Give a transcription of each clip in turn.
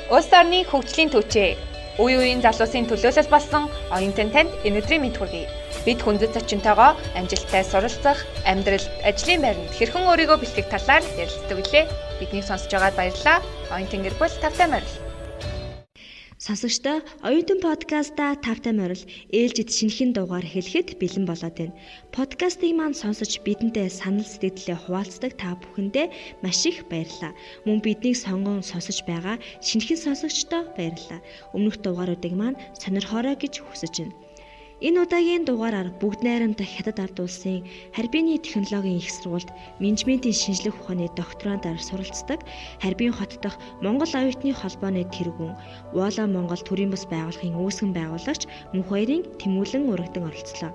Улс орны хөгжлийн түвшээ. Үе үеийн залуусын төлөөлөл болсон оюутан танд өнөөдрийн мэд хүргэе. Бид хүндэт зочинтойгоо амжилттай суралцах, амьдралд, ажлын байранд хэрхэн өөрийгөө бэлтгэх талаар ярилцдаг билээ. Биднийг сонсож байгаад баярлалаа. Оюутан гэр бүл тавтай морил. Сонсогчдоо оюутан подкаста тавтай морил ээлжид шинэхэн дугаар хэлэхэд бэлэн болоод байна. Подкастыг маань сонсож бидэнтэй санал сэтгэлдээ хуваалцдаг та бүхэндээ маш их баярлалаа. Мөн биднийг сонгон сонсож байгаа шинэхэн сонсогчдоо баярлалаа. Өмнөх дугааруудыг маань сонирхоорой гэж хүсэж байна. Энэ удаагийн дугаараар бүгд найрамдах Хятад ард улсын харьбины технологийн их сургуульд менежментийн шинжлэх ухааны докторантаар суралцдаг Харьбин хот дахь Монгол оюутны холбооны тэргүүн Вола Монгол төрийн бас байгууллагын үүсгэн байгуулагч мөнх хоёрын тэмүүлэн урагдан оролцлоо.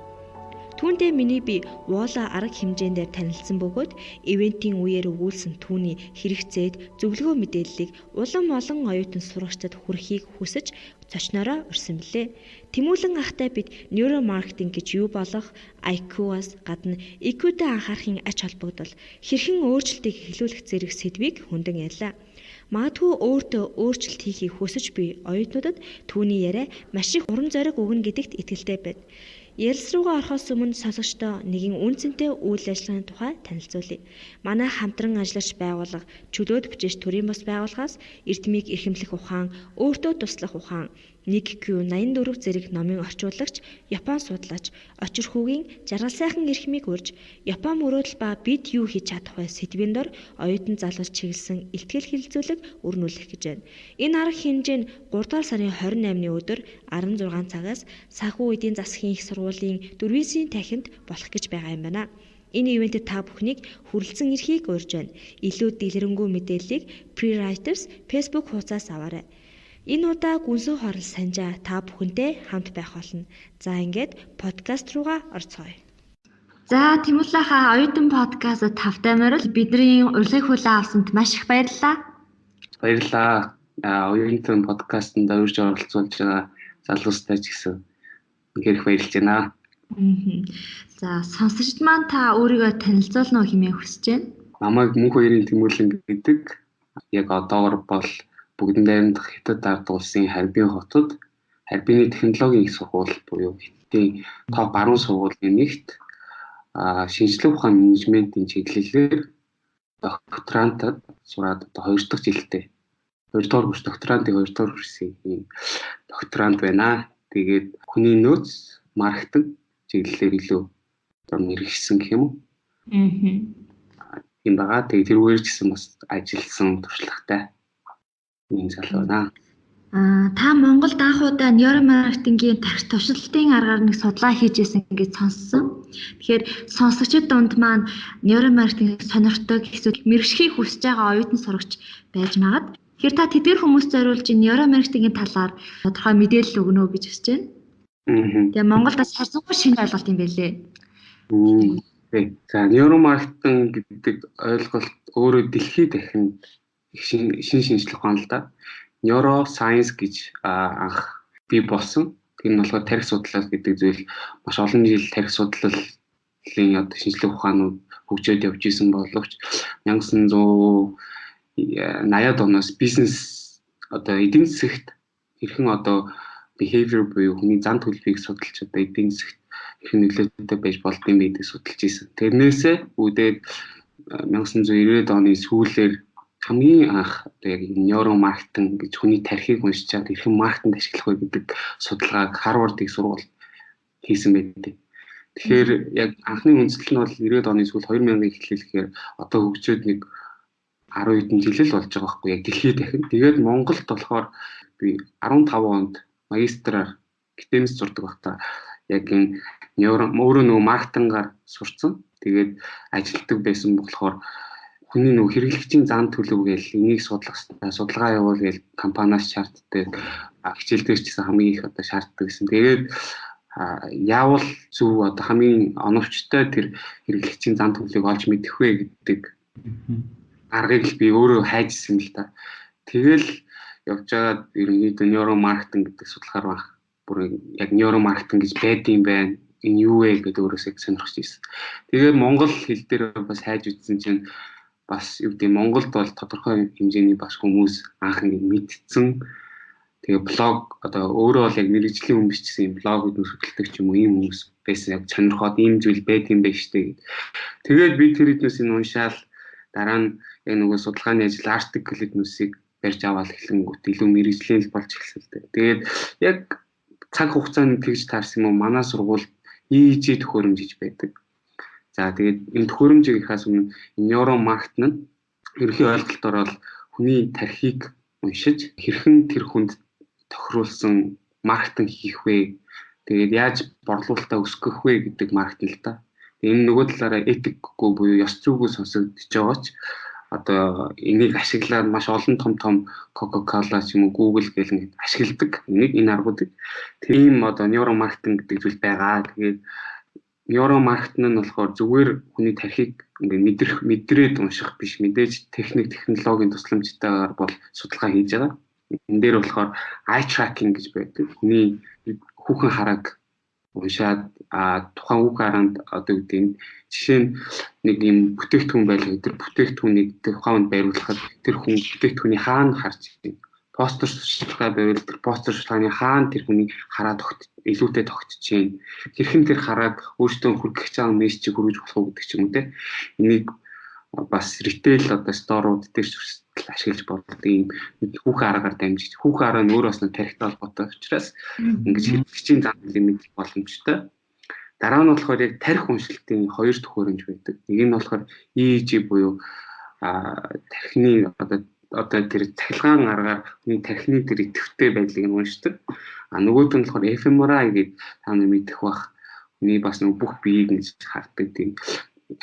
Түүндээ миний би Вола арга хэмжээндээр танилцсан бөгөөд ивэнтийн үеэр өгүүлсэн түүний хэрэгцээд зөвлөгөө мэдээллийг улам олон оюутан сурагчдад хүргэхийг хүсэж зочноороо урьсан билээ. Тэмүүлэн ахтай бид нейромаркетинг гэж юу болох, IQ-аас гадна EQ-тэй анхаарахын ач холбогдол, хэрхэн өөрчлөлтийг эхлүүлэх зэрэг сэдвийг хөндөөн ярьлаа. Магадгүй өөртөө өөрчлөлт хийхийг хүсэж буй оюутнуудад түүний яриа маш их урам зориг өгнө гэдэгт итгэлтэй байна. Ярилц руугаа орохоос өмнө сонсогчдоо нэгэн үн цэнтэй үйл ажиллагааны тухай танилцуулъя. Манай хамтран ажиллаж байгууллага чөлөөт бичиж төрийн бас байгууллагаас эрдмийг эрхэмлэх ухаан, өөртөө туслах ухаан, 1Q84 зэрэг номын орчуулагч, Япон судлаач, очирхүүгийн жаргал сайхан эрхмийг урьж, Япон мөрөөдөл ба бид юу хийж чадах вэ сэдвийн дор оюутан залууч чиглэсэн илтгэл хилцүүлэг өрнүүлэх гэж байна. Энэ арга хэмжээ нь 3 дугаар сарын 28-ны өдөр 16 цагаас санхүү эдийн засгийн их сургуулийн 4-ийн тахинд болох гэж байгаа юм байна. Энэ ивентэд та бүхнийг хүрэлцэн ирэхийг урьж байна. Илүү дэлгэрэнгүй мэдээллийг Pre-Writers Facebook хуудасаас аваарай. Энэ удаа гүнзгий хорол санжаа та бүхэнтэй хамт байх болно. За ингээд подкаст руугаа орцгоё. За Тэмүүлэхаа оюутан подкаст тавтай морил бидний урилгыг хүлээн авсанд маш их баярлалаа. Баярлалаа. Оюутан подкастт урьж оролцуулж байгаа залуустай ч гэсэн их баярлж байна. За сонсогчд маань та өөрийгөө танилцуулна уу хэмээн хүсэж байна. Намайг мөнх хоёрын Тэмүүлэн гэдэг. Яг одоогор бол бүгдэн найрамдах Хятад ард улсын Харьбин хотод Харьбины технологийн их сургууль буюу Хятадын топ 10 сургуулийн нэгт шинжлэх ухааны менежментийн чиглэлээр докторантад сураад одоо 2 дахь жилдээ 2 дугаар курс докторантын 2 дугаар курсын докторант байна. Тэгээд хүний нөөц маркетинг чиглэлээр илүү одоо мэргэжсэн гэх юм уу? Тийм байгаа. Тэгээд тэрүүгээр ч гэсэн бас ажилласан туршлагатай юм залуу байна. Та Монголд анх удаа нейромаркетингийн тархи туршилтын аргаар нэг судалгаа хийжсэн гэж сонссон. Тэгэхээр сонсогчид дунд маань нейромаркетинг сонирхдаг эсвэл мэргэжихийг хүсэж байгаа оюутан сурагч байж магад. Тэгэхээр та тэдгээр хүмүүст зориулж нейромаркетингийн талаар тодорхой мэдээлэл өгнө үү гэж хүсэж байна. Тэгээ Монголд бас харьцангуй шинэ ойлголт юм байлээ. За нейромаркетинг гэдэг ойлголт өөрөө дэлхийд дахин шинэ шинжлэх ухаан л да. Neuroscience гэж анх бий болсон. Тэр нь болохоор тархи судлал гэдэг зүйл маш олон жил тархи судлалын одоо шинжлэх ухаанууд хөгжөөд явж исэн боловч 1980-ад оноос бизнес одоо эдийн засагт хэрхэн одоо behavior буюу хүний зан төлөвийг судалж одоо эдийн засагт хэрхэн нөлөөтэй байж болдгийг мэдээ судалж исэн. Тэрнээсээ үүдээд 1990-ад оны сүүлээр хамгийн анх одоо яг нейромаркетинг гэж хүний тархийг уншичаад хэрхэн маркетинг ашиглах вэ гэдэг судалгааг Харвардын сургууль хийсэн байдаг. Тэгэхээр яг анхны үндэслэл нь бол 90-ад оны сүүл 2000-ыг эхлүүлэхээр одоо хөгжөөд нэг 10 хэдэн жил л болж байгаа байхгүй яг дэлхийд дахин. Тэгээд Монголд болохоор би 15 онд магистраар академист сурдаг байхдаа яг энэ өөрөө нөгөө маркетингаар сурцсан. Тэгээд ажилтдаг байсан болохоор хүний нөгөө хэрэглэгчийн зан төлөв гээл энийг судлах хэрэгтэй, судалгаа явуул гээл компаниас шаарддаг, хичээлдэр ч гэсэн хамгийн их одоо шаарддаг гэсэн. Тэгээд яавал зөв одоо хамгийн оновчтой тэр хэрэглэгчийн зан төлөвийг олж мэдэх вэ гэдэг аргыг л би өөрөө хайжсэн л та. Тэгэл явж байгаа ерөнхийдөө нейромаркетинг гэдэг судалгаар баг бүр яг нейромаркетинг гэж байдсан байна. Энэ юу вэ гэдэг өөрөөсөө сонирхож ирсэн. Тэгээд монгол хэл дээр бас хайж үзсэн чинь бас юу гэдэг Монголд бол тодорхой хэмжээний бас хүмүүс анх ингэ мэдсэн. Тэгээ блог одоо өөрөө бол яг мэрэгжлийн хүн бичсэн блог хөтөлдөг ч юм уу ийм хүмүүс байсан яг сонирхоод ийм зүйл байт юм байна штэ. Тэгээд би тэр хэднээс нь уншаал дараа нь яг нөгөө судалгааны ажил артикл хэднүүсийг барьж аваад эхлэнгүүт илүү мэрэгжлийн болж эхэлсэн л дээ. Тэгээд яг цаг хугацаанд тэгж таарсан юм уу манай сургууль EEG төхөөрөмж гэж байдаг. За тэгээд энэ төхөөрөмжийг ихаас өмнө нейромаркетинг нь ерөнхий ойлголтоор бол хүний тархийг уншиж хэрхэн тэр хүнд тохируулсан маркетинг хийх вэ? Тэгээд яаж борлуулалтаа өсгөх вэ гэдэг маркетинг л да. Энэ нөгөө талаараа этикгүй буюу ёс зүйгүй сонсогдож байгаа ч одоо энийг ашиглаад маш олон том Coca-Cola ч юм уу Google гэх мэт ашигладаг. Энэ аргуудыг тийм одоо нейромаркетинг гэдэг зүйл байгаа. Тэгээд нейромаркетинг нь болохоор зүгээр хүний тархийг ингээ мэдрээд унших биш, мэдээж технологийн тусламжтайгаар бол судалгаа хийж байгаа. Энэ дээр болохоор eye tracking гэж байдаг. Хүний хүүхэн харааг уншаад тухайн үг харанд одоо гэдэг жишээ нь нэг юм бүтээгдэхүүн байлаа. Тэр бүтээгдэхүүнийг тухайн хүнд байруулахад тэр хүн бүтээгдэхүүний хаана харж байна. Постэр судалгаа байвал тэр постэр судалгааны хаана тэр хүний хараа илүүтэй тогтож байна. Хэрхэн тэр харааг өөртөө хүргэх чагаа мессеж хүргэж болох уу гэдэг ч юм уу те. Энийг бас ритейл одоо сторууд дээр ашиглаж болдог юм хүүхэн аргаар дамжиж хүүхэн араа нь өөрөөс нь тарихтай холбоотой учраас ингэж хэрэгжийн зам лимит боломжтой. Дараа нь болохоор яг тарих уншилтын хоёр төхөөрөмж байдаг. Нэг нь болохоор EEG буюу тархины одоо тэр цахилгаан аргаар хүний тархины тэр идэвхтэй байдлыг нь уншдаг. Нөгөөт нь болохоор fMRI гэдэг та нар мэдэх бах. Хүний бас нэг бүх биеийг нэг хардаг тийм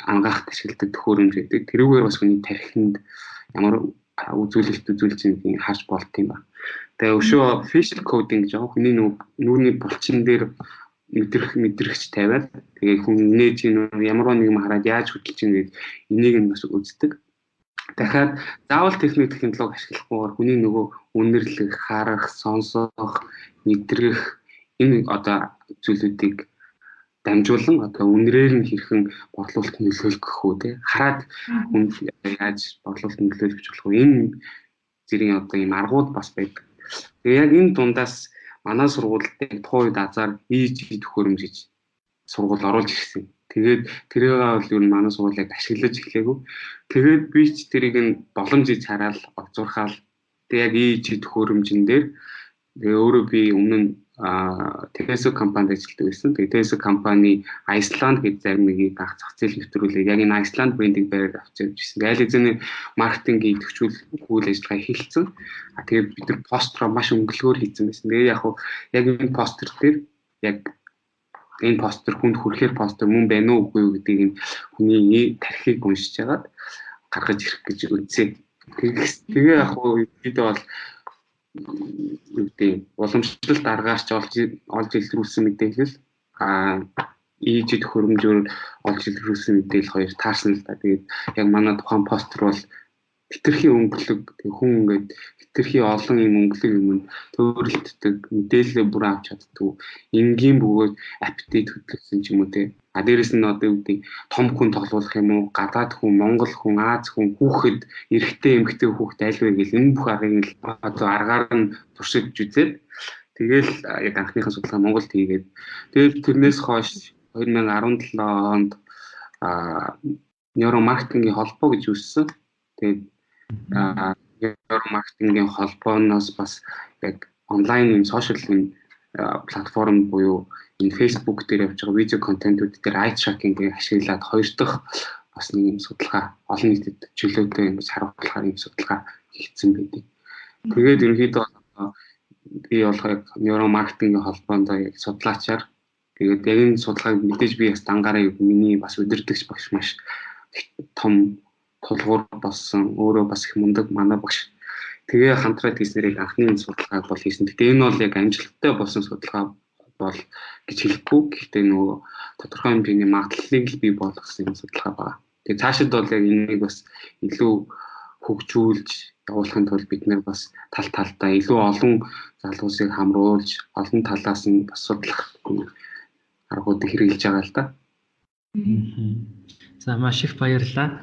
ангаахт ашигладаг төхөөрөмж байдаг. Тэрүүгээр бас хүний тархинд ямар үзүүлэлт үзүүлжин харж болт юм ба. Тэгээ өшөө facial coding гэж байгаа. Хүний нүүрний булчин дээр мэдрэгч тавиад тэгээ хүн инээж ямар нэгэн хараад яаж хөдөлж ийн гэж энийг нь бас үздэг. Дахиад заавал технологи ашиглахгүйгээр хүний нөгөө үнэрлэх, харах, сонсох, мэдрэх энэ одоо зүйлүүдийг дамжуулан одоо үнрээр нь хэрхэн борлуулалт нөлөөлөх үү те хараад хүн яаж борлуулалт нөлөөлж болох вэ энэ зэрийн одоо ийм аргууд бас байдаг. Тэгээ яг энэ дундаас манай сургуульд тухайн үед азар EEG төхөөрөмж гэж сургууль оруулж ирсэн. Тэгээд тэрийг бол ер нь манай сургуулийг ашиглаж эхлэегүй. Тэгээд би ч тэрийг нь боломжийг хараал олзуурхаал. Тэгээд яг EEG төхөөрөмжн дээр тэгээ өөрөө би өмнө нь Tesco компанид ажилладаг байсан. Тэгээд Tesco компани Iceland гэдэг зарим нэг баг зах зээл нэвтрүүлээ. Яг энэ Iceland брендийг бариад авч явж ирсэн. Айл эзэний маркетингийн идэвхжүүлэх үйл ажиллагаа эхэлсэн. Тэгээд бид нар построо маш өнгөлгөөр хийсэн байсан. Тэгээд яг энэ постэр дээр яг энэ постэр хүнд хүрэхээр постэр мөн байна уу үгүй юу гэдгийг нь хүний тархийг уншиж хагаад гаргаж ирэх гэж үзье. Тэгээ яг бид бол үгүй уламжлалт аргаарч олж илрүүлсэн мэдээлэл EEG төхөөрөмжөөр олж илрүүлсэн мэдээлэл хоёр таарсан л да. Тэгээд яг манай тухайн постэр бол хитрхи өнгөлөг хүн ингээд хитрхи олон юм өнгөлөг юм төөрөлддөг мэдээлэл бүр авч чаддаг. Энгийн бөгөөд апдейт хөтлөсөн ч юм уу те. Дээрэс нь одоо юу гэдэг том хүн тоглох юм уу, гадаад хүн, монгол хүн, Аз хүн, хүүхэд, эрэгтэй эмэгтэй хүүхэд аль вэ гэл энэ бүх аргыг одоо аргаар нь туршиж үзээд тэгэл яг анхныхаа судалгаа Монголд хийгээд тэгээд тэрнээс хойш 2017 онд нейромаркетингийн холбоо гэж үүссэн. Тэгээд нейромаркетингийн холбооноос бас яг онлайн юм сошиал платформ буюу энэ Facebook дээр явж байгаа видео контентууд дээр eye tracking-ийг ашиглаад хоёр дахь бас нэг юм судалгаа олон нийтэд чөлөөтэй ингэж харуулахаар юм судалгаа хийгдсэн байдаг. Тэгээд ерөнхийдөө би болохоор нейромаркетингийн холбоонд яг судлаачаар тэгээд яг энэ судалгааг мэдээж би бас дангаараа миний бас удирдлагч багш маш том тулгуур болсон өөрөө бас их мундаг манай багш. Тэгээ хамтраад хийснээр анхны судалгааг бол хийсэн. Гэтэ энэ бол яг амжилттай болсон судалгаа бол гэж хэлэхгүй. Гэхдээ нөгөө тодорхой хэмжээний магадлалыг л бий болгосон юм судалгаа байна. Тэгээ цаашид бол яг энийг бас илүү хөгжүүлж явуулахын тулд бид нэр бас талдаа илүү олон залуусыг хамруулж олон талаас нь бас судлах аргуудыг хэрэгжилж байгаа л да. За маш их баярлалаа.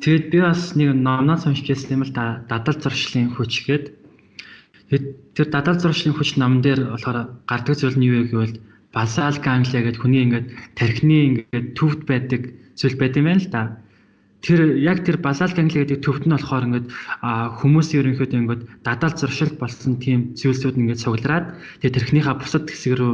Тэгээд би бас нэг номноос уншиж байсан юм л да, дадал зуршлын хүч гээд. Тэр дадал зуршлын хүч ном дээр болохоор гардаг зүйл нь юу вэ гэвэл basal ganglia гэдэг хүний ингээд тархины ингээд төвд байдаг зүйл байт юм байна л да. Тэр basal ganglia гэдэг төвд нь болохоор ингээд хүмүүс ерөнхийдөө ингээд дадал зуршил болсон тийм зүйлсүүд ингээд цуглараад тэгээд тархиныхаа бусад хэсэг рүү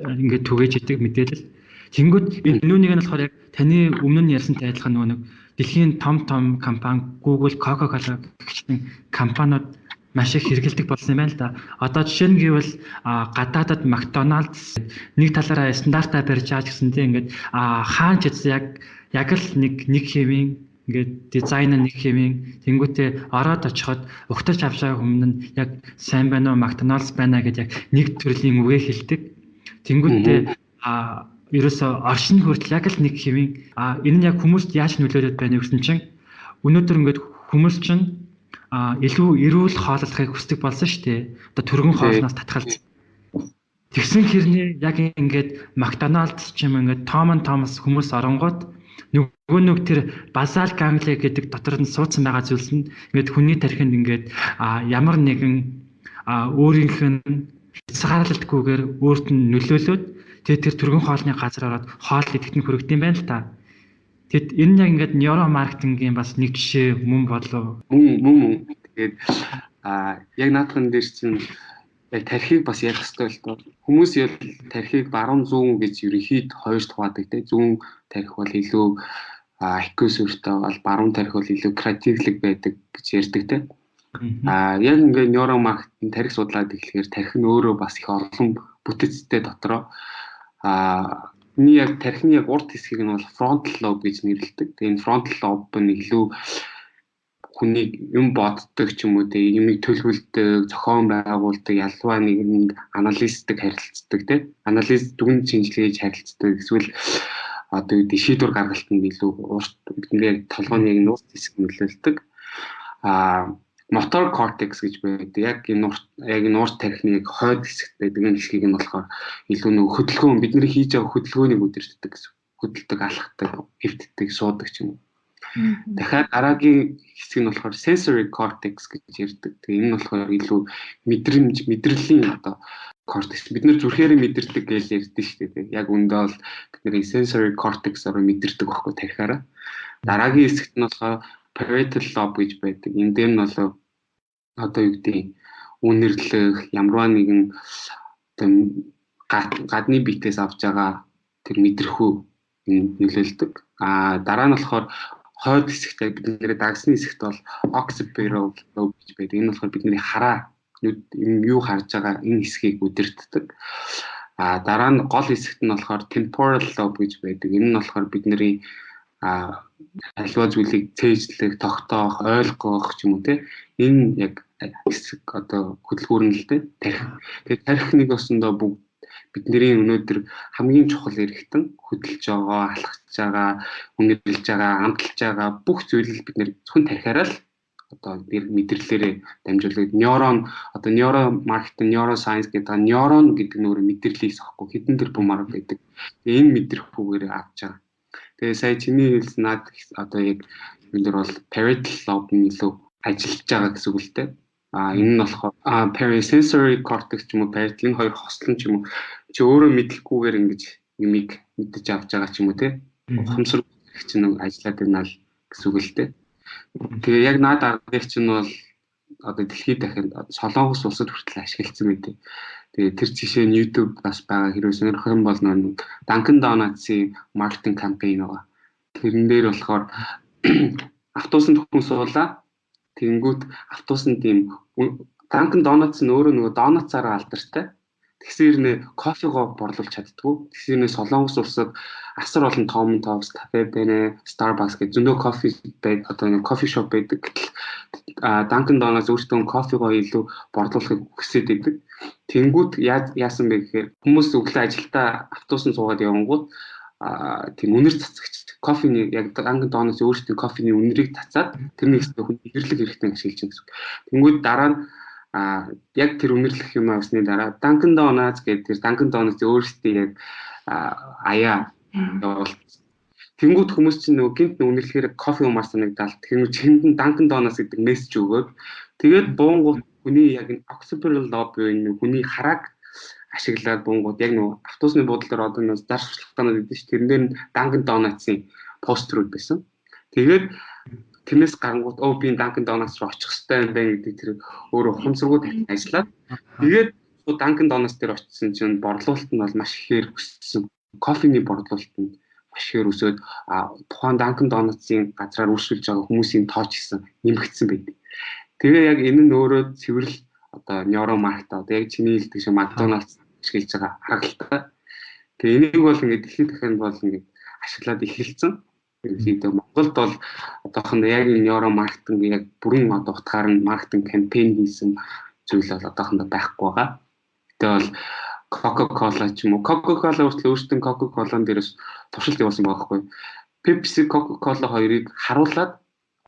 ингээд түгээж идэг мэдээлэл. Тэнгүүд энүүнийг нь болохоор яг таны өмнө нь ярьсантай адилхан нэг дэлхийн том компани Google, Coca-Cola гэх компаниуд маш их хэрэгэлдэг болсон юм байна л да. Одоо жишээ нь гэвэл гадаадад McDonald's нэг талаараа стандартаа барьж байгаа гэсэндээ ингээд хаан ч яг л нэг хэвийн ингээд дизайн нэг хэвийн тэнгуүтээ ороод очиход ухтарч авч байгаа хүмүүс нь яг сайн байна уу McDonald's байна гэдээ яг нэг төрлийн үгээ хэлдэг. Тэнгуүтээ ерөөсө оршин хүртэл яг л нэг хэвийн энэ нь яг хүмүүст яаж нөлөөлөд байна гэсэн чинь өнөөдөр ингээд хүмүүс чинь илүү эрүүл хооллохыг хүсдэг болсон шүү дээ. Одоо түргэн хоолноос татгалж. Тэгсэн хэрнээ яг ингээд McDonald's ч юм ингээд Thomas хүмүүс оронгууд нөгөө тэр basal ganglia гэдэг дотор нь суудсан байгаа зүйлс нь ингээд хүний тархинд ингээд ямар нэгэн өөрийнх нь хязгаарлалтгүйгээр өөрт нь нөлөөлөд тэгээд тэр түргэн хоолны газар ороод хоол идэхэд нь хүргэдэм байна л та. Тэгэд энэ яг ингээд нейромаркетингийн бас нэг жишээ мөн болов. Мөн. Тэгээд яг наадхан дээр чинь яг тархийг бас ярих хэрэгтэй л доо. Хүмүүс ял тархийг баруун зүүн гэж ерөнхийд хоёрт хуваадаг те. Зүүн тархи бол илүү IQ сүртэй бол баруун тархи бол илүү креативлэг байдаг гэж ярьдаг те. Яг ингээд нейромаркетинг тархи судлаад эхлэхээр тархи нь өөрөө бас их олон бүтэцтэй дотроо энэ яг тархины яг урд хэсгийг нь бол frontal lobe гэж нэрлэдэг. Тэгээ энэ frontal lobe нь илүү хүний юм боддог ч юм уу те юмыг төлөвлөдөг, зохион байгуулдаг, ялваа нэг анализдаг, харилцдаг те. Анализ дүгнэлт шинжилгээ хийж харилцдаг. Эсвэл одоо үүдээ шийдвэр гаргалтанд илүү урт бидний толгойн яг нууц хэсэг нөлөөлдөг. Motor cortex гэж байдаг. Яг энэ урт тархины хойд хэсэгт байдаг энэ хэсгийг нь болохоор илүү нэг хөдөлгөөн бидний хийж байгаа хөдөлгөөнийг үдирддэг гэсэн. Хөдөлдөг, алхдаг, эвддэг, суудаг ч юм уу. Дахиад дараагийн хэсэг нь болохоор sensory cortex гэж ярьдаг. Тэгээ энэ нь болохоор илүү мэдрэлийн одоо cortex. Бид нэр зүрхээрээ мэдэрдэг гэж ярьдэн шүү дээ. Яг үндэ бол бидний sensory cortex-ороо мэдэрдэг байхгүй тархиараа. Дараагийн хэсэгт нь болохоор parietal lobe гэж байдаг. Энд дээр нь бол одоо юу гэдэг үнэрлэх ямарваа нэгэн гадны биетээс авч байгаа тэр мэдрэхүү нөлөөлдөг. Дараа нь болохоор хойд хэсэгт бидний дагсны хэсэгт бол occipital lobe гэж байдаг. Энэ болохоор бидний хараа юу харж байгаа энэ хэсгийг үдирддэг. Дараа нь гол хэсэгт нь болохоор temporal lobe гэж байдаг. Энэ нь болохоор бидний аливаа зүйлийг цээжлэх, тогтоох, ойлгох ч юм уу те. Энэ яг хэсэг одоо хөдөлгөөрнөлтэй тархи. Тэгээд тархи нэг өсөндөө бүгд бидний өнөөдөр хамгийн чухал эрхтэн хөдөлж байгаа, алхаж байгаа, үнэрлэж байгаа, амталж байгаа бүх зүйлийг бид нэр зөвхөн тархиараа л одоо мэдрэлээрээ дамжуулдаг. Нейрон одоо нейромаркетинг, neuroscience гэдэг нейрон гэдэг нь өөрөө мэдрэлийг сохохгүй хэдэн тэр бумаар байдаг. Тэгээ энэ мэдрэхгүйгээр авч байгаа. Тэгээ сая чиний хэлсэн над одоо яг энэ дөр бол parietal lobe нь илүү ажиллаж байгаа гэсэн үг л дээ. Энэ нь болохоор parasensory cortex ч юм уу parietal энэ хоёр хослон ч юм уу чи өөрөө мэдлэхгүйгээр ингэж юмыг мэдэж авч байгаа ч юм уу те. Ухамсар чинь ажиллаад байна л гэсэн үг л дээ. Тэгээ яг наад аргыг чинь бол одоо дэлхийд дахин Солонгос улсад хүртэл ашигласан байдаг. Тэгээ тэр жишээ нь YouTube бас байгаа хэрвээ сонирхох юм бол нэг Dunkin Donuts-ийн маркетинг кампайн байгаа. Тэрэн дээр болохоор автобусанд хүн суулаа. Тэнгүүд автобусанд тийм Dunkin Donuts нь өөрөө нөгөө донатсаараа алдартай. Тэгсээр нэ кофегоо борлуулж чаддгүй. Тэгсээр нэ Солонгос улсад асар олон Tom Tops, Cafe Bene, Starbucks гэх зөндөө кофе байдаг. Одоо нэг кофе шоп байдаг. Dunkin Donuts өөртөө кофегоо илүү борлуулахыг хүсэж байдаг. Тэнгүүд яасан бэ гэхээр хүмүүс өглөө ажилдаа автобусанд суугаад явангууд тийм үнэр цацагч кофений яг Dunkin Donuts өөртөө кофений үнэрийг цацаад тэрнээс хүн ихэрлэг хэрэгтэй ашиглаж байгаа гэсэн. Тэнгүүд дараа нь яг тэр үнэрлэх юм авсны дараа Dunkin Donuts гэдэг тэр Dunkin Donuts өөрсдөө яг аяа явуулсан. Тэнгүүд хүмүүс чинь нөгөө гинт үнэлэхээр кофе умаар санагдаад тэгэхээр чинд Dunkin Donuts гэдэг мессеж өгөөд тэгээд буунгууд хүний яг occipital lobe буюу хүний харааг ашиглаад буунгууд яг нөгөө автобусны буудлын дээр одоо нөгөө зар сурталчилгаанууд гэдэг чинь тэрэн дээр Dunkin Donuts-ийн постерүүд байсан. Тэгээд тэрнээс гарангууд би Dunkin Donuts руу очих хэрэгтэй юм байна гэдэг тэр өөрөө ухамсаргууд ажиллаад тэгээд Dunkin Donuts дээр очисон чинь борлуулалт нь бол маш ихээр өссөн. Кофений борлуулалт нь маш ихээр өсөөд тухайн Dunkin Donuts-ийн газраар үйлчлүүлж байгаа хүмүүсийн тоо ч гэсэн нэмэгдсэн байдаг. Тэгээ яг энэ нь өөрөө цэвэрл одоо нейромаркет одоо яг чиний хэлдэг шиг McDonald's ашиглаж байгаа харагдaltaй. Тэгээ энийг бол ингээд дэлхийд дахинд бол ингээд ашиглаад эхэлсэн. Ерөнхийдөө Монголд бол одоохондоо яг энэ нейромаркетинг яг бүрэн одоо утгаар нь маркетинг кампайн хийсэн зүйл бол одоохондоо байхгүй байгаа. Тэгээ бол Coca-Cola ч юм уу Coca-Cola өөртөө Coca-Cola-н дээрээс туршилт явуулсан байгаа хгүй. Pepsi, Coca-Cola хоёрыг харуулад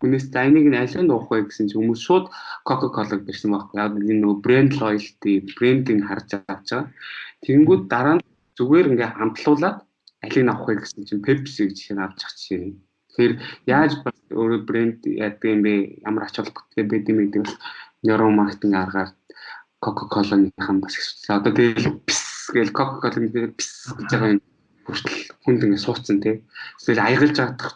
хүнээс за энийг нь аль нь уух вэ гэсэн чинь хүмүүс шууд Coca-Cola-г бэрсэн байхгүй. Яг энэ нөгөө брэнд loyalty, брендинг харж авч байгаа. Тэнгүүд дараа нь зүгээр ингээ хамтлуулаад алийг нь авах вэ гэсэн чинь Pepsi-г жишээ нь авч авч жишээ. Тэгэхээр яаж бас өөрөө брэнд яадаг юм бэ? Ямар ач холбогдолтой байд юм гэдэг бас нейромаркетинг аргаар Coca-Cola-ныхан бас их судалгаа. Одоо тэгэл пис гэж Coca-Cola-ны пис гэж байгаа юм хүртэл хүнд ингэ суудсан тий. Эсвэл аягалж байгаа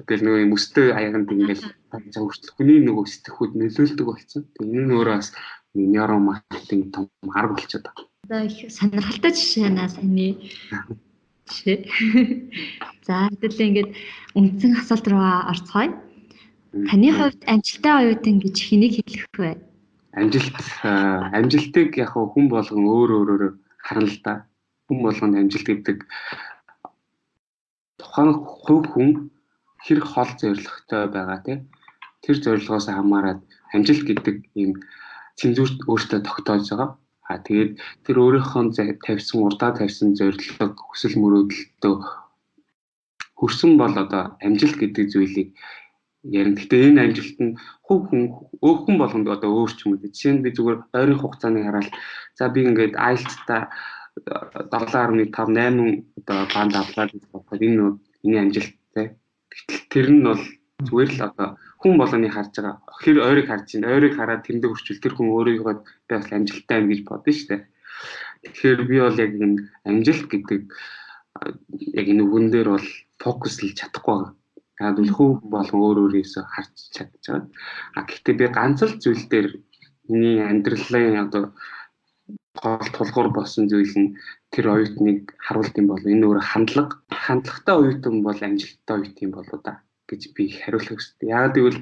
тэгэл нөгөө юм өстэй аяганд ингээл за хүртэл хүний нөгөө сэтгэхүйд нөлөөлдөг болсон. Тэгээ энэ нь өөрөө бас нейромаркетинг том арга болчиход байгаа. Одоо их сонирхолтой жишээ наа саний. Жишээ. За хэдүүлээ ингээд үндсэн асуулт руу орцгоё. Таны хувьд амжилттай оюутан гэж хэнийг хэлэх вэ? Амжилтыг яг хүн болгон өөрөөр харна л да. Хүн болгонд амжилт гэдэг тухайн хувь хүн хэрэг хол зорилготой байгаа тийм. Тэр зорилгоос хамаарат амжилт гэдэг ийм цензурт өөртөө тогтоож байгаа. Тэгээд тэр өөрийнхөө тавьсан урдаа тавьсан зорилго хүсэл мөрөөдөлтөө хүрсэн бол одоо амжилт гэдэг зүйлийг ярина. Гэхдээ энэ амжилт нь хувь хүн болгонд одоо өөр ч юм уу. Жишээ нь би зүгээр ойрын хугацааны хараад за би ингээд IELTS-та 7.5 8 одоо банд авлаа гэж бодоход энэ амжилттай. Гэтэл тэр нь бол зүгээр л одоо хүн болгоны харж байгаа. Хэр ойрыг харж чинь ойрыг хараад тэрэндээ хүрчүүл тэр хүн өөрийгөө би бас амжилттай юм гэж бодно шүү дээ. Тэгэхээр би бол яг энэ амжилт гэдэг яг энэ үгэн дээр бол фокуслж чадахгүй байна. Яг л хүн болгон өөрөөсөө харж чадж байгаа. Гэхдээ би ганц л зүйл дээр миний амьдралын одоо гол тулгуур болсон зүйл нь тэр оюутныг харуулт юм бол энэ өөр хандлагатай оюутан бол амжилттай оюутан болоо да гэж би хариулах хэрэгтэй. Яг гэвэл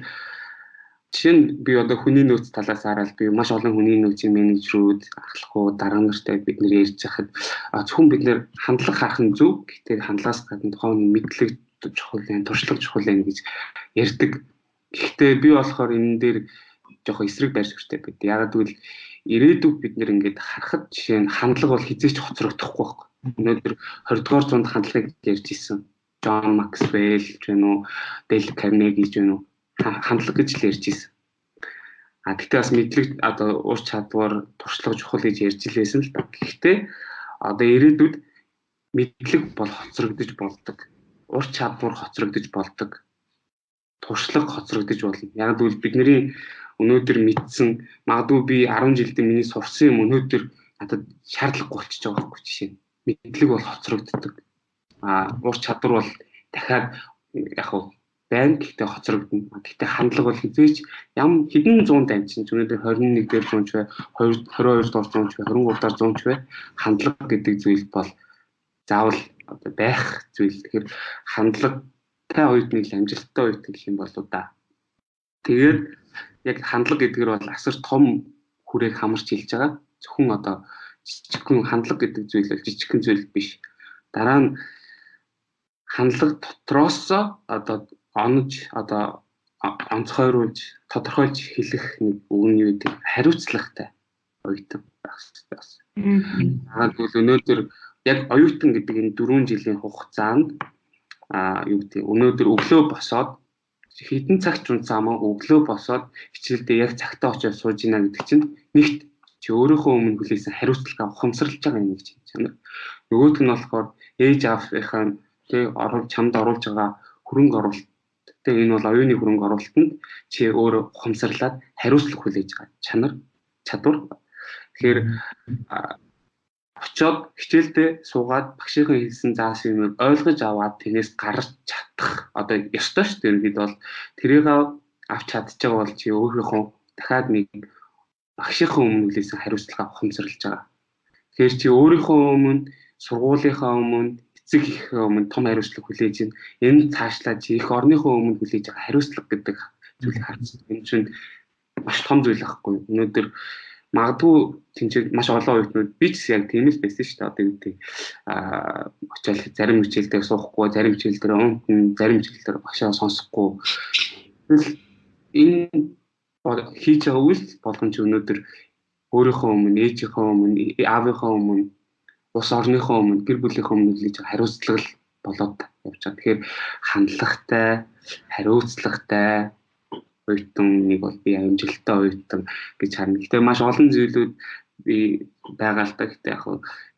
жишээ нь би одоо хүний нөөц талаас хараад би маш олон хүний нөөцийн менежерүүд, ахлагууд, дарга нартай бид нэр ярьж байхад зөвхөн бид нэр хандлага харах нь зөв. Гэхдээ хандлагаас гадна тухайн мэдлэг чухал юм, туршлага чухал юм гэж ярьдаг. Гэхдээ би болохоор энэ дээр жоохон эсрэг байр суурьтай байд. Яг гэвэл ирээдүйд бид нэр ингээд харахад жишээ нь хандлага бол хизээч хоцрогдохгүй байхгүй. Өнөөдөр 20-р зуунд хандлагыг ярьж исэн. John Maxwell гэж байна уу, Dale Carnegie гэж байна уу, хандлага гэж л ярьж исэн. Гэхдээ бас мэдлэг одоо ур чадвар, туршлага чухал гэж ярьж илээсэн л да. Гэхдээ одоо ирээдүйд мэдлэг бол хоцрогдож болдог. Ур чадвар хоцрогдож болдог. Туршлага хоцрогдож болно. Яг гэвэл бидний өнөөдөр мэдсэн магадгүй би 10 жилдээ миний сурсан юм өнөөдөр надад шаардлагагүй болчихж байгаа байхгүй жишээ. Мэдлэг бол хоцрогддог. Ур чадвар бол дахиад яг байна гэхдээ хоцрогдно. Гэхдээ хандлага бол хизээч хэдэн зуунд амжин өнөөдөр 21 дээр зуун ч бай, 22 дугаар зуун ч бай, 23 дугаар зуун ч бай хандлага гэдэг зүйл бол заавал одоо байх зүйл. Тэгэхээр хандлагатай оюутныг амжилттай оюутан гэх юм болоо да. Тэгээд яг хандлага гэдгээр бол асар том хүрээг хамарч хэлж байгаа. Зөвхөн одоо жижигхэн хандлага гэдэг зүйл бол жижигхэн зүйл биш. Дараа нь хандлага дотроос одоо онож одоо онцгойруулж тодорхойлж хэлэх нэг үг нь юу гэдэг хариуцлагатай оюутан байх хэрэгтэй. Тэгвэл өнөөдөр яг оюутан гэдэг энэ 4 жилийн хугацаанд юу гэдэг өнөөдөр өглөө босоод хэдэн цагт унцаамаа өглөө босоод хичээлдээ яг цагтаа очиж сууж ийна гэдэг чинь нэгт чи өөрийнхөө өмнө хүлээсэн хариуцлага ухамсарлаж байгаа юм гэж хэлж байна. Нөгөөх нь болохоор ээж аавынхаа тэг чамд оруулж байгаа хөрөнгө оруулалт тэг энэ бол оюуны хөрөнгө оруулалтанд чи өөрөө ухамсарлаад хариуцлага хүлээж байгаа чадвар. Тэгэхээр очоод хичээлдээ суугаад багшийнхаа хэлсэн заас юмыг ойлгож аваад тэгээс гарч чадах одоо ёстой шүү дээ. Ингээд бол тэрийг авч чадчих байгаа бол чи өөрийнхөө дахиад нэг багшийнхаа өмнө хүлээсэн хариуцлага ухамсарлаж байгаа. Тэгэхээр чи өөрийнхөө өмнө сургуулийнхаа өмнө эцэг эхийнхээ өмнө том хариуцлага хүлээж байна. Энэ цаашлаад чи их орныхоо өмнө хүлээж байгаа хариуцлага гэдэг зүйлийг харсан. Энэ чинь маш том зүйл байхгүй. Өнөөдөр магадгүй тэнцээ маш олон оюутнууд би ч яг тийм л байсан шүү дээ. Одоо гэдэг очиад зарим хичээл дээр суухгүй, зарим хичээл дээр унтна, зарим хичээл дээр багшаа сонсохгүй. Энэ хийж байгаа үйл болгон ч өнөөдөр өөрийнхөө өмнө, ээжийнхөө өмнө, аавынхаа өмнө, ус орныхоо өмнө, гэр бүлийнхээ өмнө хүлээж байгаа хариуцлага болоод явж байгаа. Тэгэхээр хандлагатай, хариуцлагатай оюутан нэг бол би амжилттай оюутан гэж харна. Гэхдээ маш олон зүйлүүд би байгаа л та. Гэхдээ яг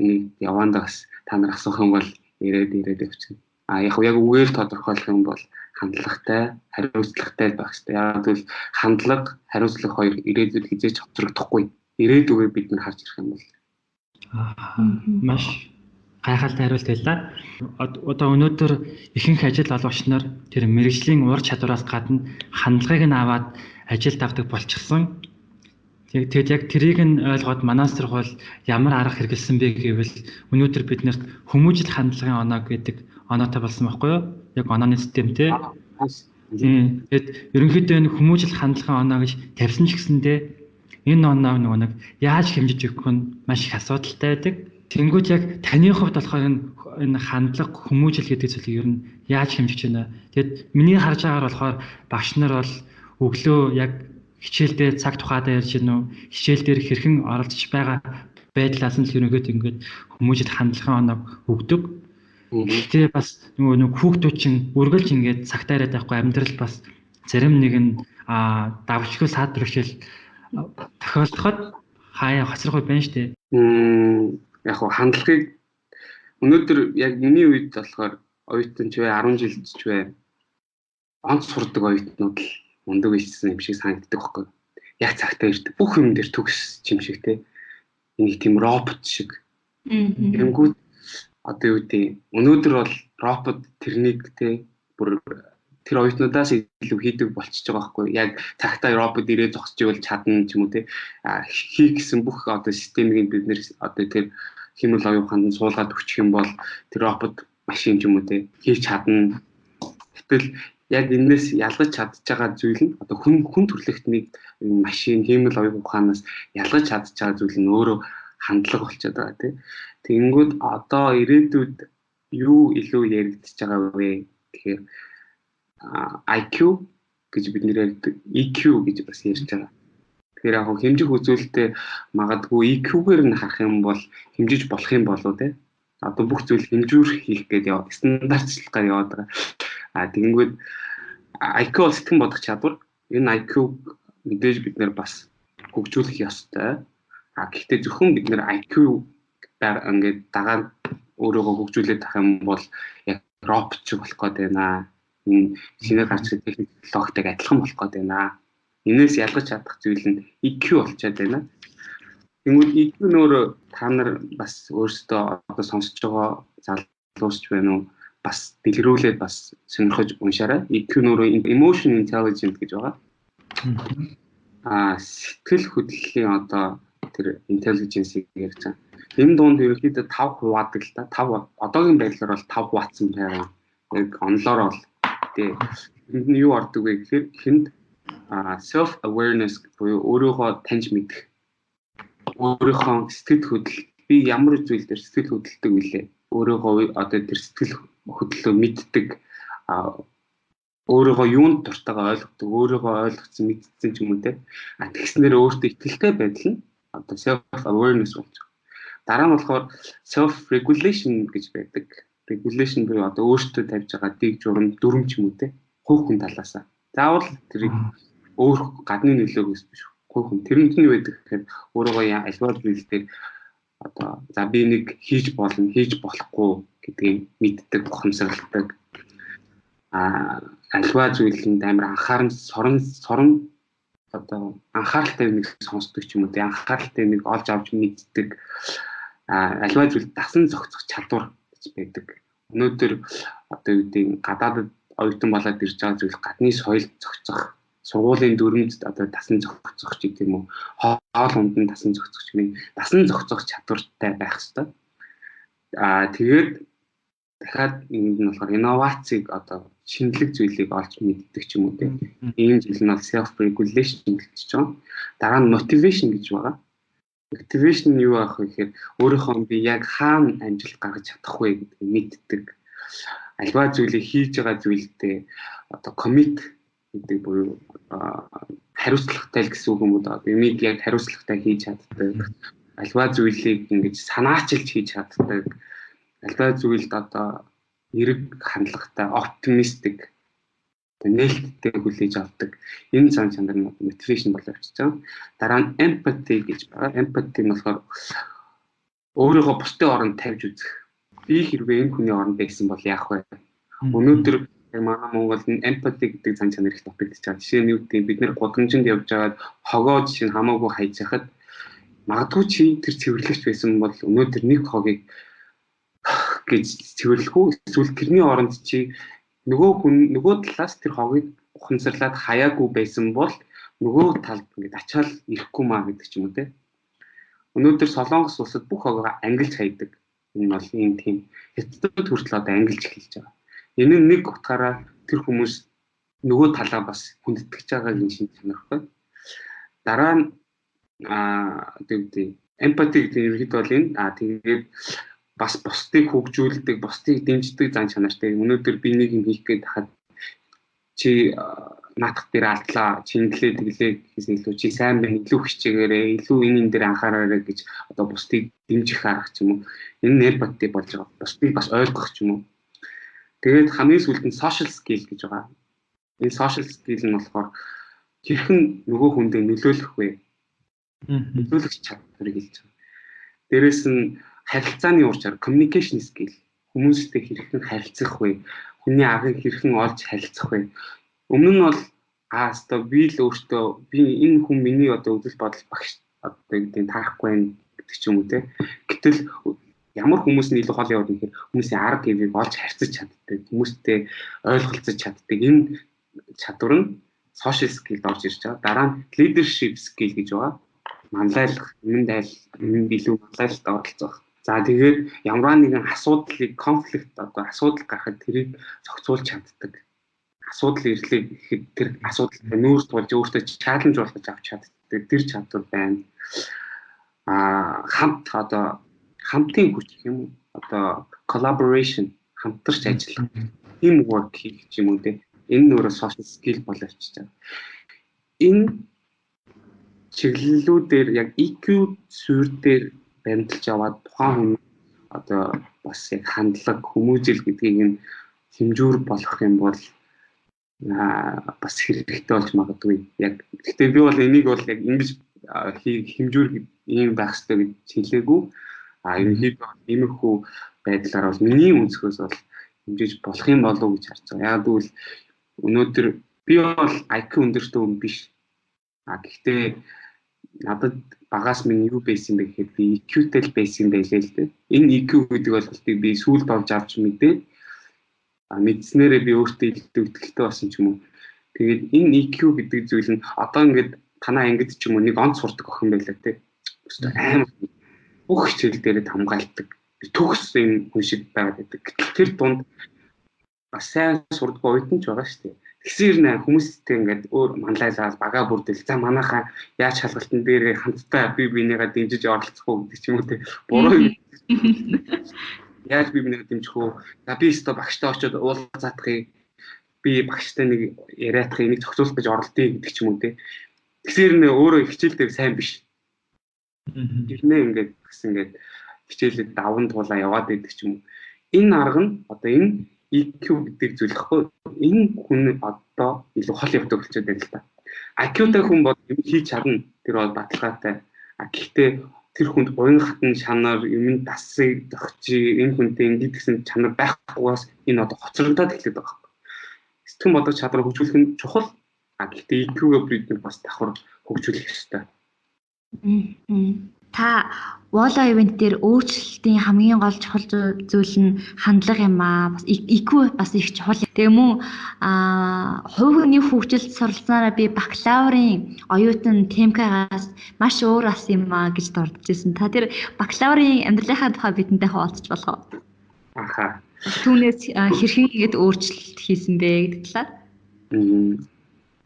энийг явандаа бас та нар асуух юм бол ирээд явчихна. Яг үгээр тодорхойлох юм бол хандлагатай, хариуцлагатай байх хэрэгтэй. Яг л хандлага, хариуцлага хоёр ирээдүйд хизээч хоцрогдохгүй. Ирээдүгээ бид нар харж ирэх юм бол маш гайхалтай хариулт байлаа. Одоо өнөөдөр ихэнх ажил олгогч нар тэр мэрэгжлийн ур чадвараас гадна хандлагыг нь аваад ажилд авдаг болчихсон. Тэгээд яг тэрийг нь ойлгоод манай сургууль ямар арга хэрэгэлсэн бэ гэвэл өнөөдөр бид нарт хүмүүжил хандлагын оноо гэдэг оноотой болсон байхгүй юу? Яг онооны системтэй. Тэгээд ерөнхийдөө энэ хүмүүжил хандлагын оноо гэж тавьсан ч гэсэндээ энэ оноо нэг яаж хэмжиж өгөх нь маш их асуудалтай байдаг. Тэнгүүд яг таны хувьд болохоор энэ хандлага хүмүүжил гэдэг зүйлийг ер нь яаж хэмжиж байна? Тэгэд миний харж байгаагаар болохоор багш нар бол өглөө яг хичээлдээ цаг тухайдаа ярьж гинүү, хичээл дээр хэрхэн оролцож байгаа байдлаас нь ерөнхийдөө ингээд хүмүүжил хандлагын оноо өгдөг. Гэхдээ бас нөгөө хүүхдүүд чинь үргэлж ингээд цагтаа яриад байхгүй амьдрал бас зарим нэг нь давчгүй саадар хичээл тохиолдоход хаяа хоцрох байна шүү дээ. Яг хандлагыг өнөөдөр яг миний үед болохоор оюутан ч бай 10 жилд ч бай онц сурдаг оюутнууд л мундаг ийсэн юм шиг санагддаг байхгүй. Яг цагтаа ирдэг. Бүх юм дээр төгс юм шиг те. Энийг тийм робот шиг. Тэнгүүд одоо юу гэдэг өнөөдөр бол робот тэрнийг те бүр тэр оюутнуудаас илүү хийдэг болчихж байгаа байхгүй. Яг цагтаа робот ирээ зогсож ивэл чадна ч юм уу те. Хийх гэсэн бүх одоо системийг бид нэр одоо тэр хэмэл оюуханд суулгаад өгчих юм бол тэр робот машин ч юм уу те хийж чадна. Гэтэл яг энэс ялгаж чадж байгаа зүйл нь одоо хүн төрөлхтнийг машин хэмэл оюуханаас ялгаж чадж байгаа зүйл нь өөрөө хандлага болчиход байгаа те. Тэнгүүд одоо ирээдүйд юу илүү яригдчихэж байгаа вэ гэхээр IQ гэж бид нэр ярьдаг, EQ гэж бас ярьж байгаа. Тэгэхээр яг хэмжих үзүүлэлтээ магадгүй EQ-гээр нь харах юм бол хэмжиж болох юм болоо те. Одоо бүх зүйл хэмжүүр хийх гэдэг стандартчлалгаар яваад байгаа. Тэгэнгүүт IQ бол сэтгэн бодох чадвар. Энэ IQ мэдээж бид нэр бас хөгжүүлэх ёстой. Гэхдээ зөвхөн бид нэр IQ ингээд дагаад өөрийгөө хөгжүүлээд тах юм бол яг робот ч болох гээд байна. Энэ шинээр гарч ирэх технологитой адилхан болох гээд байна. Энээс ялгаж чадах зүйл нь EQ болчиход байна. Тэнгүүд EQ нөр та нар бас өөрсдөө одоо сонсож байгаа залуусч байна уу? Бас дэлгэрүүлээд бас сонирхож уншаарай. EQ нөр emotion intelligence гэж байгаа. Сэтгэл хөдлөлийн одоо тэр intelligence-ийг ярьж байгаа. Энэ дунд ерөнхийдөө 5 хуваадаг л та. 5 одоогийн байдлаар бол 5 хуваацсан байгаа. Яг онлоор бол тэнд нь юу ордог вэ гэхээр хүнд self awareness буюу өөрийгөө таньж мэдэх. Өөрийнхөө сэтгэл хөдлөл би ямар зүйл дээр сэтгэл хөдлөлдөг вүлээ. Өөрийгөө одоо тэр сэтгэл хөдлөлөө мэддэг. Өөрийгөө юунд дуртайгаа ойлгодог, өөрийгөө ойлгоцсон мэдсэн ч юм уу те. Тэгснээр өөртөө итгэлтэй байдал нь одоо self awareness болж байгаа. Дараа нь болохоор self regulation гэж байдаг. Regulation буюу одоо өөртөө тавьж байгаа дэг журам дүрм ч юм уу те. Хувь хүн талаасаа. Заавал тэрийг өөр гадны нөлөөгөөс биш. Хувь хүн тэрэнд нь юу байдаг гэхээр өөрийгөө альва зүйл дээр одоо за би нэг хийж болно, хийж болохгүй гэдгийг мэддэг, ухамсарладаг. Альва зүйлэнд амар сорон одоо анхааралтай нэг сонсдог ч юм уу, анхааралтай нэг олж авч мэддэг. Альва зүйл дасан зохицох чадвар гэж байдаг. Өнөөдөр одоо юу гэдэг гадаадд оюутан болоод ирж байгаа зүйл гадны соёл зохицох, сургуулийн дүрмд одоо дасан зохицох ч гэдэг юм уу, хоол ундын дасан зохицох ч юм уу, дасан зохицох чадвартай байх хэрэгтэй. Тэгээд дахиад энэ нь болохоор инновацийг одоо шинэлэг зүйлийг олж мэддэг ч юм уу тийм. Ийм зүйл нь бол self regulation гэж байна. Дараа нь motivation гэж байгаа. Motivation юу ах вэ гэхээр өөрийнхөө би яг хаана амжилт гаргаж чадах вэ гэдгийг мэддэг. Альва зүйлийг хийж байгаа зүйлдээ одоо commit гэдэг буюу хариуцлагатай л гэсэн үг юм уу да. Бимиг яг хариуцлагатай хийж чаддаг. Альва зүйлийг ингэж санаачилж хийж чаддаг. Альва зүйлд одоо эрэг хандлагатай, оптимистик, нээлттэй хүлээж авдаг. Энэ зан чанар нь мотивашн болоо явчихж байгаа. Дараа нь empathy гэж байгаа. Empathy нь болохоор өөрийгөө бусдын оронд тавьж үзэх. Би хэрвээ энэ хүний оронд байсан бол яах вэ? Өнөөдөр манай Монголд empathy гэдэг зан чанар их топикдж байгаа. Жишээ нь юу гэдэг бид нэр гудамжинд явж байгаад хогоо жишээ нь хамаагүй хайж хахад магадгүй чи тэр цэвэрлэгч байсан бол өнөөдөр нэг хогийг гэж цэвэрлэх үү? Эсвэл тэрний оронд чи нөгөө талаас тэр хогийг ухамсарлаад хаяагүй байсан бол нөгөө талд ингээд ачаал ирэхгүй маа гэдэг ч юм уу те. Өнөөдөр Солонгос улсад бүх хогоо ангилж хайдаг. Энэ бол ийм тийм хятадд хүртэл одоо ангилж эхэлж байгаа. Энэ нь нэг утгаараа тэр хүмүүс нөгөө талаа бас хүндэтгэж байгаагийн шинж чанар байхгүй. Дараа нь empathy гэдэг нь ерөөд бол энэ тэгээд бас бусдыг хөгжүүлдэг, бусдыг дэмждэг зан чанартай. Өнөөдөр би нэг юм хийх гээд хахад чи наадах дээр алдлаа, чи инглээ тэглээ гэсэн илүү чи сайн байна, илүү хичээгээрээ, илүү энэ дээр анхаараарай гэж одоо бусдыг дэмжих арга ч юм уу. Энэ empathy болж байгаа. Бусдыг бас ойлгох ч юм уу. Тэгээд хамгийн сүүлд нь social skill гэж байгаа. Энэ social skill нь болохоор хэрхэн нөгөө хүндээ нөлөөлөх вэ? Нөлөөлөх чадварыг хэлж байгаа. Дээрээс нь харилцааны ур чадвар, communication skill. Хүмүүстэй хэрхэн харилцах вэ? Хүний агыг хэрхэн олж харилцах вэ? Өмнө нь бол би л өөртөө би энэ хүн миний одоо үзэл бодол багш одоо гэдэг таахгүй байх гэдэг ч юм уу те. Гэтэл ямар хүмүүс нь илүү хол яваад ихээр хүмүүсийн арга гэвийг олж харьцаж чаддаг, хүмүүстэй ойлголцож чаддаг. Энэ чадвар нь social skill орж ирж байгаа. Дараа нь leadership skill гэж байгаа. Манлайлах, юмд илүү манлайлалтай оролцох. За тэгээд ямар нэгэн асуудлыг конфликт одоо асуудал гарахад тэрийг зохицуулж чаддаг. Асуудал ирлээ гэхэд тэр асуудалтай нүүрс тулж өөртөө чаленж болгож авч чаддаг. Тэр чадвар байна. Хамтын хүч гэх юм уу? Одоо collaboration, хамтарч ажиллах, teamwork хийх юм уу те. Энэ нөрөө social skill болоо явчихж байгаа. Энэ чиглэлүүдээр яг EQ суурь дээр баримталж аваад тухайн хүн одоо бас яг хандлага, хүмүүжил гэдгийг нь хэмжүүр болгох юм бол бас хэрэгтэй болж магадгүй. Яг гэхдээ би бол энийг бол яг ингэж хэмжүүр ийм байх хэрэгтэй гэж хэлээгүй. Ерөнхийдөө иймэрхүү байдлаар бол миний өнцгөөс бол хэмжиж болох юм болов уу гэж харж байгаа. Яг тэгвэл өнөөдөр би бол IQ өндөртэй хүн биш. Гэхдээ надад багаас минь юу байсан бэ гэхэд би EQ-тэй л байсан байлээ л дээ. Энэ EQ гэдэг ойлголтыг би сүүлд олж авч мэдээд мэдснээрээ би өөртөө илүү итгэлтэй болсон ч юм уу. Тэгээд энэ EQ гэдэг зүйл нь одоо ингээд танаа ангид ч юм уу нэг онц сурдаг охин байлаа те. Амар бүх хичээл дээрээ хамгаалдаг. Төгс юм хүн шиг байгаад байдаг. Тэр дунд бас сайн сурдаг оюутан ч байгаа шүү дээ. Тэгсэр нэ хүмүүстэй ингээд өөр манлайлал бага бүрдэл за манайхаа яаж шалгалтын дээр хамтдаа би бинийгаа дэмжиж оролцох уу гэдэг ч юм уу те. Буруу яаж би бинийгаа дэмжих үү? За би өстө багштай очиод уулзаадахыг би багштай нэг яриадахыг нэг зохицуулах гэж оролдъё гэдэг ч юм уу те. Тэгсэр нэ өөрөө хичээл дээр сайн биш. Ирнэ ингээд бас ингээд хичээлээ даван туулаа яваад байдаг ч юм уу. Энэ арга нь одоо энэ EQ гэдэг зүйл хэвгүй. Энэ хүн одоо илүү хол явдаг болчиход байна л та. IQ-тай хүн бол юм хийж чадна. Тэр бол баталгаатай. Гэхдээ тэр хүнд уян хатан чанар юм дасыг зохици энэ хүнтэй ингэж гэсэн чанар байхгүйгаас энэ одоо хоцрогдоод эхлэдэг байгаа. Сэтгэн бодох чадвар хөгжүүлэх нь чухал. Гэхдээ IQ-г бид бас давхар хөгжүүлэх ёстой. Та Wolo event дээр өөрчлөлтийн хамгийн гол чухал зүйл нь хандлага юм аа. Бас IQ бас их чухал. Тэгээ мөн хувь хүний хөгжилд суралцсанараа би бакалаврын оюутан ТМК-гаас маш өөр ас юм аа гэж дурдж байсан. Та тэр бакалаврын амьдралынхаа тухай бидэнтэй хуваалцаж болох уу? Аха. Түүнээс хэрхэн ихэд өөрчлөлт хийсэн бэ гэдэг талаар?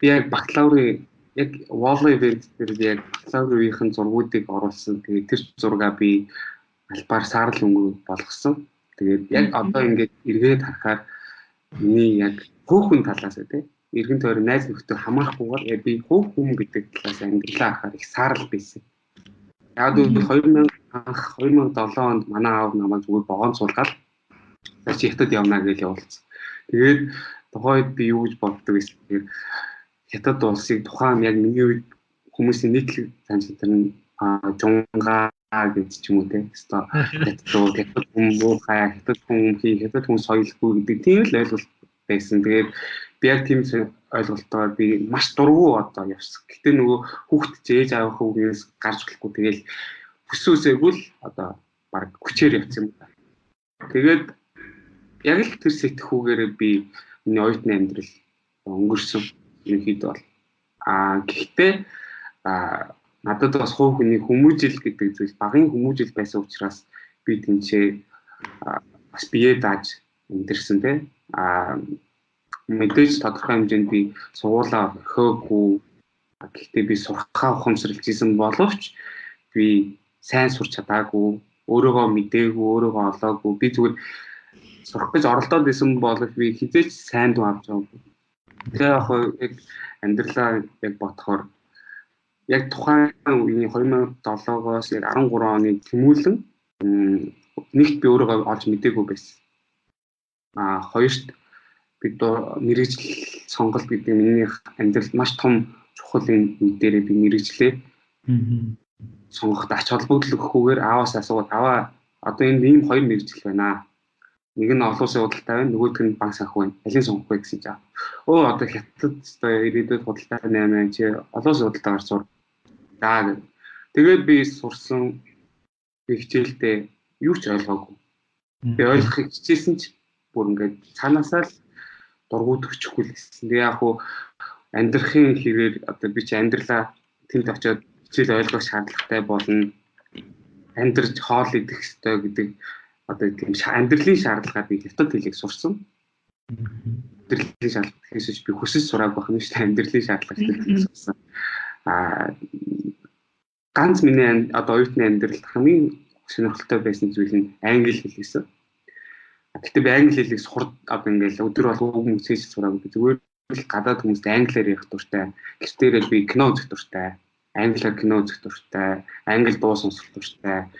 Би яг бакалаврын яг Wolo event дээр яг бакалаврын үеийн зургуудыг оруулсан. Тэгээд тэр зургаа би альбаар саарл өнгө болгосон. Тэгээд яг одоо ингээд эргээд харахаар миний яг хөөхөн талаас тийм эргэн тойрон найз нөхдөд хамаахгүйгээр би хөөхөн гэдэг талаас амьдралаа харахаар их саарл байсан. Яг нь 2007 онд манай аав намайг зүгээр богоон суулгаад чи хятад явна гэж явуулсан. Тэгээд тухайд би юу гэж боддог вэ гэхээр хятад улсыг тухайн яг миний үед хүмүүсийн нийтлэг занчтар нь жунгаа гэж ч юм уу те. Хятад хүн муухай, хятад хүн соёлгүй гэдэг тийм л ойлголт байсан. Тэгээд би яг тийм ойлголтоор би маш дургу одоо явсан. Гэтэ нөгөө хүүхд ээж аавынхаа үгнээс гарч гэлэхгүй тэгэл хүсөөсэйгүй л одоо баг хүчээр явсан юм. Тэгээд яг л тэр сэтгүүгээрээ би миний оюутны амьдрал өнгөрсөн. Ерөнхийдөө бол гэхдээ надад бас хувь хүний хүмүүжил гэдэг зүйл багын хүмүүжил байсан учраас би тэнцээ бас бие дааж өндөрсөн тийм мэдээж тодорхой хэмжээнд би сургуулаа өгөөгүй гэхдээ би сурахаа ухамсарлаж исэн боловч би сайн сурч чадаагүй өөрийгөө мэдээгүй өөрийгөө олоогүй би зүгээр сурах гэж оролдоод исэн боловч би хизээч сайн дуу авч байгаагүй. Тэгээ яг амьдралаа яг бодохоор яг тухайн үеийн 2007-оос яг 13 оны тэмүүлэн нэгт би өөрийгөө олж мэдээгүй байсан. Хоёрт бид мэрэгжил сонголт гэдэг миний амьдралд маш том чухал юм дээр би мэрэгжлээ. Сонгоход ач холбогдол өгөхгүйгээр ааваас асууад аваа одоо энэ ийм хоёр мэрэгжил байна. Нэг нь олон улсын худалдаа байна, нөгөөх нь банк санхүү байна. Алийг сонгох вэ гэсэн чинь. Одоо хятад ирээдүйд худалдаа 8 чи олон улсын худалдаагаар сур. Тэгээд би сурсан би хичээлдээ юу ч ойлгоогүй. Би ойлгохыг хичээсэн ч бүр ингээд цаанаасаа л дургууд өгчихгүй л гэсэн. Тэгээ яг хуу амьдрахын хэрээр одоо би чи амьдралаа тэнд очиод хичээл ойлгох шаардлагатай болно. Амьдрж хоол идэх хэрэгтэй гэдэг одоо тийм амьдралын шаардлагаар би хятад хэлийг сурсан. Амьдралын шаардлага хийсэж би хүсэж сураад байх юм шүү дээ. Амьдралын шаардлагатай сурсан. Ганц миний одоо оюутны амьдралд хамгийн сонирхолтой байсан зүйл нь англи хэл гэсэн. Гэхдээ би англи хэлийг сурд одоо ингээл өдөр болго үг мөсөж сураагүй. Зүгээр л гадаад хүмүүст англиар ярих дуртай. Гэртээ би кино үзэх дуртай. Англиар кино үзэх дуртай. Англи дуу сонсох дуртай.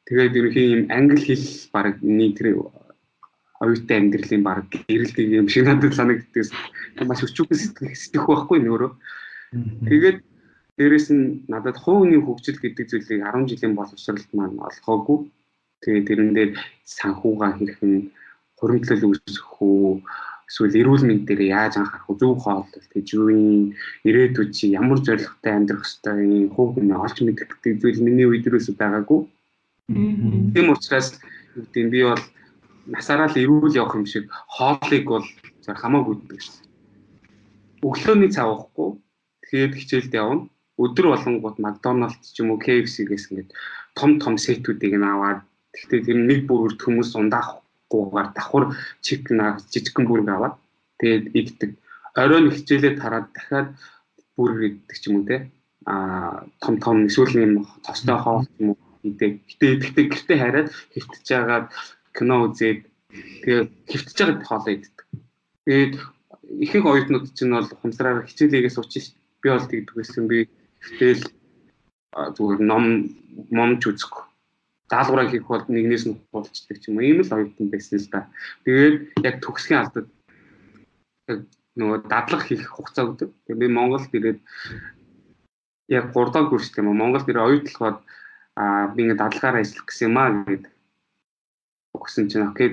Тэгээд ерөнхийн юм англи хэл баг нэг тэр оюутны амьдралын баг гэрэлдэг юм шиг надад санагддагс. Маш өчүүхэн сэтгэх байхгүй нөөрөө. Тэгээд дээрэс нь надад хувийн хөгжил гэдэг зүйлийг 10 жилийн боловсролд маань олгоогүй. Тэгээд тэрэн дээр санхугаа хэрхэн хуримтлал үүсгэх үү, эсвэл эрүүл мэнд дээр яаж анхаарах үү, зөв хооллолт гэж юу юм, ирээдүйд чи ямар зорилготой амьдрах ёстой, хувь хүн олж мэдэх гэдэг зүйл миний үед юусоо байгаагүй. Тийм учраас би бол насаараа л эрүүл явах юм шиг хоолыг бол хамаагүй гэдэг шээ. Өглөөний цав уухгүй. Тэгээд хичээлд явна. Өдөр болгонгууд McDonald's ч юм уу KFC-гээс ингээд том сетүүдийг нь аваад тэгтээ тэр нэг бүрт хүмүүс ундаахгүйгээр давхар чикен жижигхэн бүрэг аваад тэгээд иддэг. Оройн хичээлээ тараад дахиад бүрэг иддэг ч юм уу те. Том эсвэл юм тостой хоол юм уу идэх. Гэтээ гэртээ хараад хэвтэж байгаад кино үзээд тэгээд хэвтэж байгаад хоолоо иддэг. Тэгээд ихэнх оюутнууд чинь бол ухамсараар хичээлээс учиж би бол тэгдэг байсан. Би тэгэл зүгээр номч үзэхгүй. Даалгавраа хийх бол нэгнээс нь болцдог ч юм уу. Ийм л оюутан байсан л да. Тэгээд яг төгсгийн алдад нөгөө дадлага хийх хугацаа өгдөг. Тэгээд би Монголд ирээд яг 3 дахь курс тийм үү. Монголд ирээ оюутлахад би ингээд дадлагаараа ажиллах гэсэн юм аа гэдэг. Өгсөн чинь окей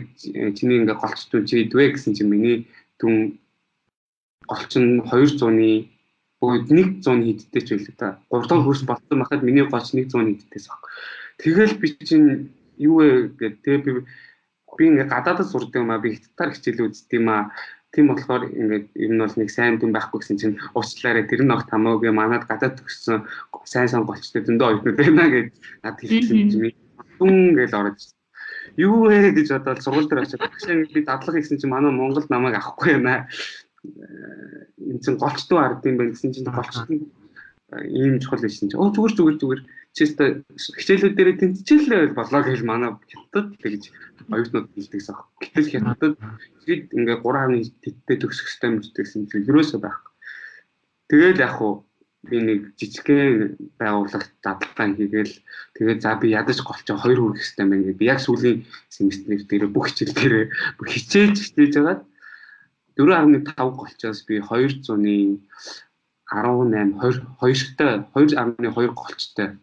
чиний ингээд голчтуу чи идвэ гэсэн чинь миний түн голчин 200-ны бүгд 100 хийдтэй ч байлаа та. 3 дахь курс болсон байхад миний голч 100 хийдтэйс баг. Тэгэл би чинь юу вэ гэдэг би ингээд гадаадд сурдаг юм аа би хятадаар хичээл үздэг юм аа. Тийм болохоор ингээд ер нь бол нэг сайн дүн байхгүй гэсэн чинь уучлаарай тэр нь огт хамаагүй манад гадаад төгссөн сайн голчтой зөндөө оюутнууд байна гэж над хэлсэн чинь дүн гэж орж юу вэ гэж бодоод сургууль дээр очиад багшаа би дадлага хийсэн чинь манай Монголд намайг авахгүй байна. Энэ чинь голчтуу ард юм байна гэсэн чинь голчтын ийм чухал байсан чинь зүгээр чиста хичээлүүд дээр тэнцэлээ болоо гэж манай хятад тэгж оюутнууд хэлдэгс ах. Гэтэл хятад жид ингээ 3.1 тэттэй төгсөх систем гэсэн чинь юусоо байхгүй. Тэгэл яг хуу би нэг жижигхэн байгууллагт дадлага хийгээл тэгээд за би ядаж голчоо 2 хүрэх систем байна гэдэг. Би яг сүүлийн семестрээр дээр бүх хичээл дээр хичээж байгаа. 4.5 голчоос би 200-ны 18 2.2 голчтой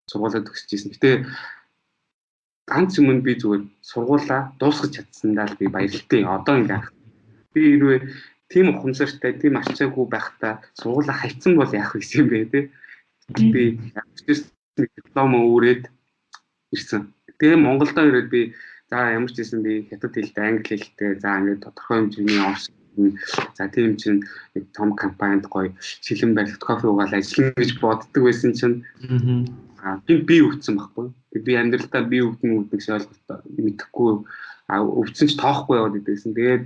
сургуулаа төгсөжсэн. Гэтэ ганц юм би зүгээр сургуулаа дуусгаж чадсандаа л би баярлалтай. Одоо ингээ би хэрвээ тийм ухамсартай, тийм арчаагүй байхдаа сургуулаа хайцсан бол яах вэ юм бэ те. Би диплом өөрөөд ирсэн. Тэгээ Монголдо ирээд би за ямар ч гэсэн би хятад хэлтэй, англи хэлтэй, за ингээд тодорхой хэмжээний орс за тийм чинь нэг том компанид гоё шилэн барилт кофе уугаал ажиллана гэж боддог байсан чинь би өвдсөн байхгүй. Би амьдралдаа би өвдөн гэж ойлголт мэдэхгүй өвдсөн ч тоохгүй яваад идсэн. Тэгээд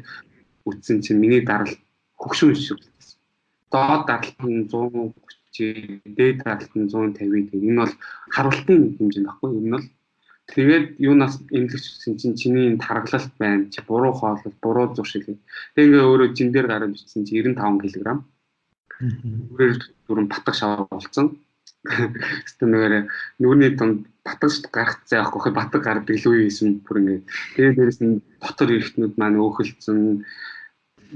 өвдсөн чинь миний даралт хөгшин шиг байсан. Доод даралт нь 130, дээд даралт нь 150 гэдэг. Энэ бол харуултын хэмжээ байхгүй. Энэ бол тэгээд юунаас эмнэлэгчсэн чинь чиний таргалалт байна. Чи буруу хооллол, буруу зуршил. Тэгээ өөрөө чин дээр гараад бичсэн чи 95 кг. Өөрөөр дөрөв батгах шавар болсон. Стэнээр нүрний донд батгаж гаргацсан яахгүй хэ батг гардаг л үе юм бүр ингээд. Тэгээд дээрэс нь дотор эргэтнүүд маань өөхөлдсөн.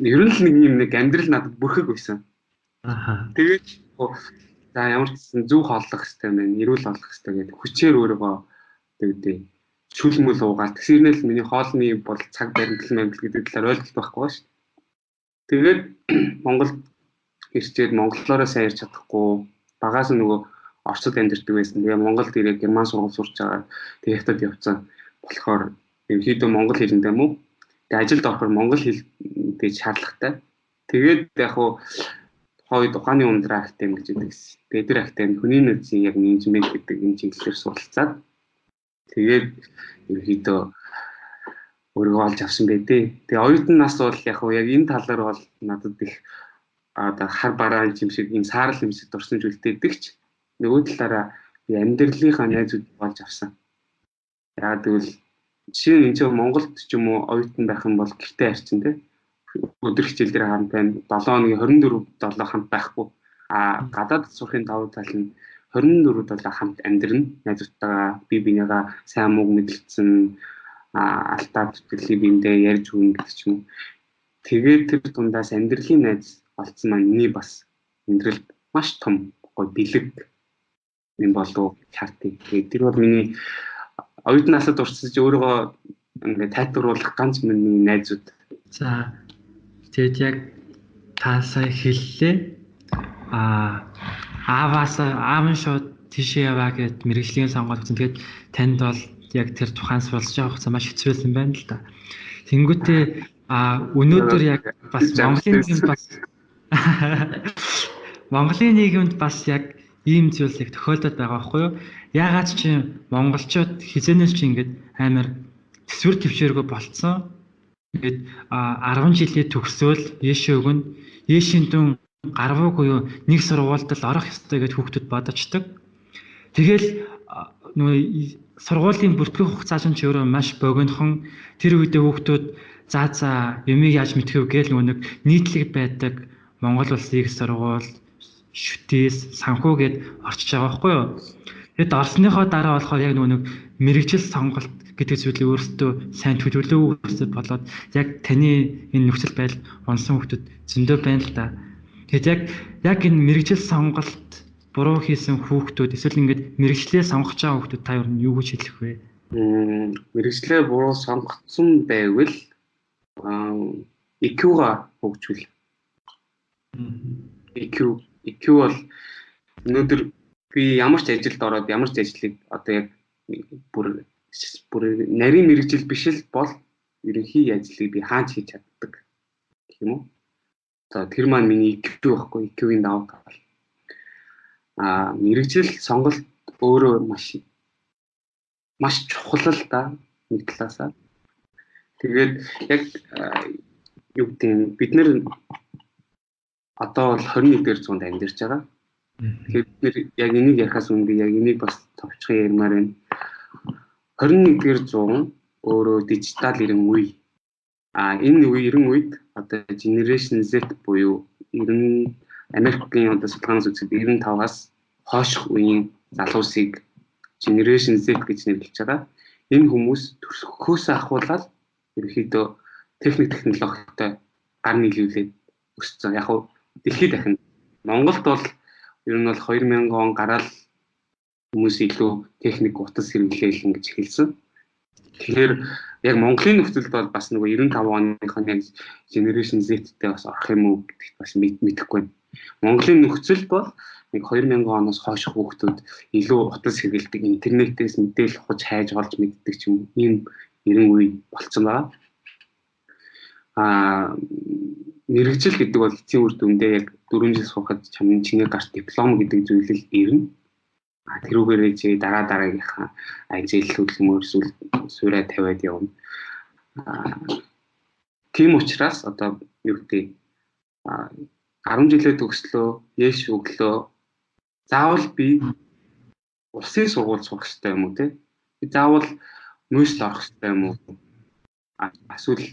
Ер нь л нэг амьдрал надад бүрхэг байсан. Тэгээд за ямар ч гэсэн зөв хооллох хэрэгтэй байна. Эрүүл хооллох хэрэгтэй гэдэг хүчээр өөрийгөө тэгдээ чүлмөл уугаал. Тэгсэрнэл миний хоолны бол цаг баримтлал гэдэг талаар ойлголт байхгүй шүү. Тэгээд Монголд ирчээд монголоор сайн ярьж чадахгүй багаас нөгөө Оросд амьдардаг байсан. Тэгээ Монголд ирээд герман сургууль сурч байгаа. Тэгээ хятад явцсан. Болохоор ерөнхийдөө монгол хэлэндээ мүү. Тэгээ ажилд орохоор монгол хэл гэж шаардлагатай. Тэгээд яг хуу хойд ухааны ундраа ахтайм гэж үүдэг. Тэгээд тэр ахтайм хүний нөөцийн яг менежмент гэдэг энэ чиглэлээр суралцаад тэгээд ерөнхийдөө өөрийгөө олж авсан байдээ. Тэгээ оюутан нас бол яг хуу яг энэ талаар бол надад их одоо хар бараан юм шиг ийм саарл юм шиг дурсан зүйлтэйдэгч нөгөө талаараа би амьдралынхаа найзууд болж авсан. Яг тэгвэл жишээ нь энэ чинь Монголд ч юм уу оюутан байх юм бол гэртээ харчин те өдөр хичээл дээр хамт байна. 7 хоногийн 24/7 хамт байхгүй. Гадаад сурахын давуу тал нь 24/7 хамт амьдрна. Найзуудтайгаа бие бинийгаа сайн муу мэдлэгдсэн алтаа бүтгэлийг биндээ ярьж өгнө гэдэг ч юм уу. Тэгээд тэр дундаас амьдралын найз олцсон маань миний бас амьдралд маш том гоё бэлэг юм болов шаардыг. Тэр бол миний оюутнаас дурсаж өөрийгөө ингээд тайлбарлах ганц миний найзууд. За тэгээд яг та сая хэллээ. Аав нь шууд тийшээ яваа гэд мэрэгжлийн сонгоод өгсөн. Тэгээд танд бол яг тэр тухайнс болж байгаа хугацаа маш хэцүү байсан байна л да. Тэнгүүтээ өнөөдөр яг бас Монголын нийгэмд бас яг ийм зүйлсийг тохиолдоод байгаа байхгүй юу? Яагаад ч монголчууд хизэнээс ч ингэж амар төсвөр төвшөөргөө болцсон. Ингээд 10 жилийн төгсөөл Ешээ өгнө. Ешийн дүн гарвуу буюу нэг сургуульд л орох ёстой гэж хүүхдүүд бодождаг. Тэгэл нөгөө сургуулийн бүртгэх хугацаа ч өөрөө маш богинохон. Тэр үедээ хүүхдүүд за юмыг яаж мэдхив гээл нэг нийтлэг байдаг Монгол улсын их сургууль, шүтээс, санхүү гэд орчиж байгаа байхгүй юу? Тэгэд орсныхоо дараа болохоор яг нэг мэрэгжил сонголт гэдэг зүйлийг өөрсдөө сайн төлөвлөө үүсэж болоод яг таны энэ нөхцөл байдал онсон хүмүүс зөндөө байна л да. Тэгэд яг энэ мэрэгжил сонголт буруу хийсэн хүүхдүүд эсвэл ингээд мэрэгчлээ сонгож байгаа хүүхдүүд та юу юу гэж хэлэх вэ? Мэргэжлээ буруу сонгогдсон байвал EQ-га хөгжүүл. EQ бол өнөөдөр би ямар ч ажилд ороод ямар ч ажлыг одоо яг бүр нарийн мэргэжил биш л бол ерөнхий ажлыг би хаач хийж чаддаг гэх юм уу. За тэр маань миний EQ байхгүй, EQ-ийн давуу тал. Мэргэжил сонголт өөрөө маш чухал л да нэг талаасаа. Тэгээд яг юу гэдэг бид нэр одоо бол 21-р зуунд амьдарч байгаа. Тэгэхээр бид нэр яг энийг ярихаас өмнө би яг энийг бас товчхон ярмаар байна. 21-р зуун өөрөө дижитал ирэн үе. Энэ ирэн үед одоо Generation Z буюу Америкийн одоо судалгаанаас үзэхэд 95-аас хойших үеийн залуусыг Generation Z гэж нэрлэж байгаа. Энэ хүмүүс төрсөхөөс ахуулаад ерөнхийдөө техник технологитой гар нийлүүлээд өссөн. Яг нь дэлхийд дахин Монголд бол ер нь бол 2000 он гараад хүмүүс илүү техник утас хэрэглээл ингэж хэлсэн. Тэгэхээр яг Монголын нөхцөлд бол бас нөгөө 95 оныхон яг Generation Z-тэй бас орох юм уу гэдэгт бас мэдэхгүй байна. Монголын нөхцөл бол нэг 2000 оноос хойш хүүхдүүд илүү утас хэрэглэдэг, интернетээс мэдээлэл ухаж хайж олж мэддэг ч юм ийм ирэн үе болцсон байна. Мэргэжил гэдэг бол эцсийн үр дүндээ яг 4 жил сурахад чиний гарт диплом гэдэг зүйл л ирнэ. Тэрүүгээрээ чи дараагийнхаа ажил хөдөлмөр суурай тавиад явна. Тийм учраас одоо юу гэдэг 10 жилээ төгслөө, яэш өглөө заавал би улсын сургууль сурах хэрэгтэй юм уу те? Би заавал мөсл орох хэрэгтэй юм уу? Эсвэл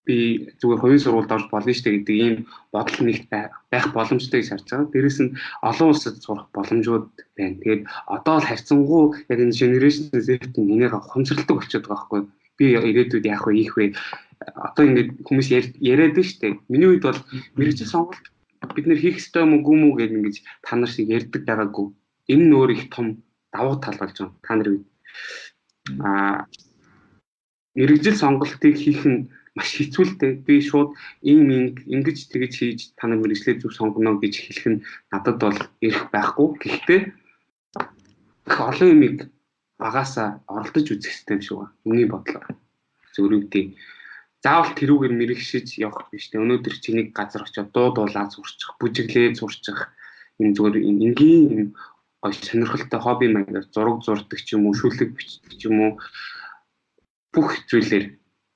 би зүгээр хувийн сургуульд орж болно шүү дээ гэдэг ийм бодол нэгт байх боломжтой гэж харж байгаа. Дээрээс нь олон улсад сурах боломжууд байна. Тэгээд одоо л харьцангуй яг энэ Generation Z-т энийг ухамсарладаг болчиход байгаа байхгүй. Би ирээдүйд яах вэ, ийх вэ? Одоо ингээд хүмүүс яриад байна шүү дээ. Миний үед бол мэргэжил сонголт бид нэр хийх ёстой юм уу гүм үү гэж ингэж та нар шиг ярьдаг байгаагүй. Энэ нь өөр их том давуу тал болж байгаа. Та нар үед мэргэжил сонголтыг хийх нь маш хэцүүлтэй. Би шууд ингэж тэгж хийж та нар мэргэжлээ зөв сонгоно гэж хэлэх нь надад бол эрх байхгүй. Гэхдээ олон юмыг багасаа оролдож үзэх хэрэгтэй юм шиг байна. Миний бодлоор. Зөвөрөвдөө заавал тэрүүгээр мэрэгшиж явах биш үү? Өнөөдөр чиний газар очиод дуулаад сурчих, бүжиглээд сурчих юм зүгээр энгийн гоё сонирхолтой хобби маягаар зураг зурдаг ч юм уу, шүлэг бичдэг ч юм уу бүх зүйлээр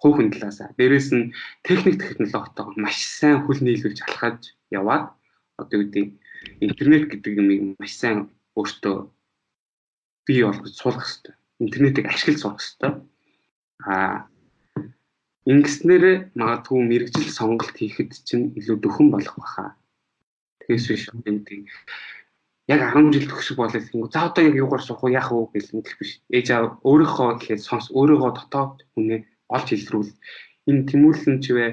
хувийн талаасаа дээрээс нь техник технологитойгоо маш сайн хөл нийлүүлж алхаж яваад одоо үүдээ интернет гэдэг юмыг маш сайн өөртөө бий болгож суулгах хэрэгтэй. Интернетийг ашиглаж сурах хэрэгтэй. Ингэснээр магадгүй мэргэжил сонголт хийхэд чинь илүү дөхөн болох баха. Тэгээс биш юм. Яг 10 жил төгсөх болоод за одоо яг юугаар сурах уу яах вэ гэж мэдэх биш. Ээж аав өөрийнхөө гэхэд өөрийгөө дотоод хүнээ олж илрүүл. Энэ тэмүүлэн ч вэ,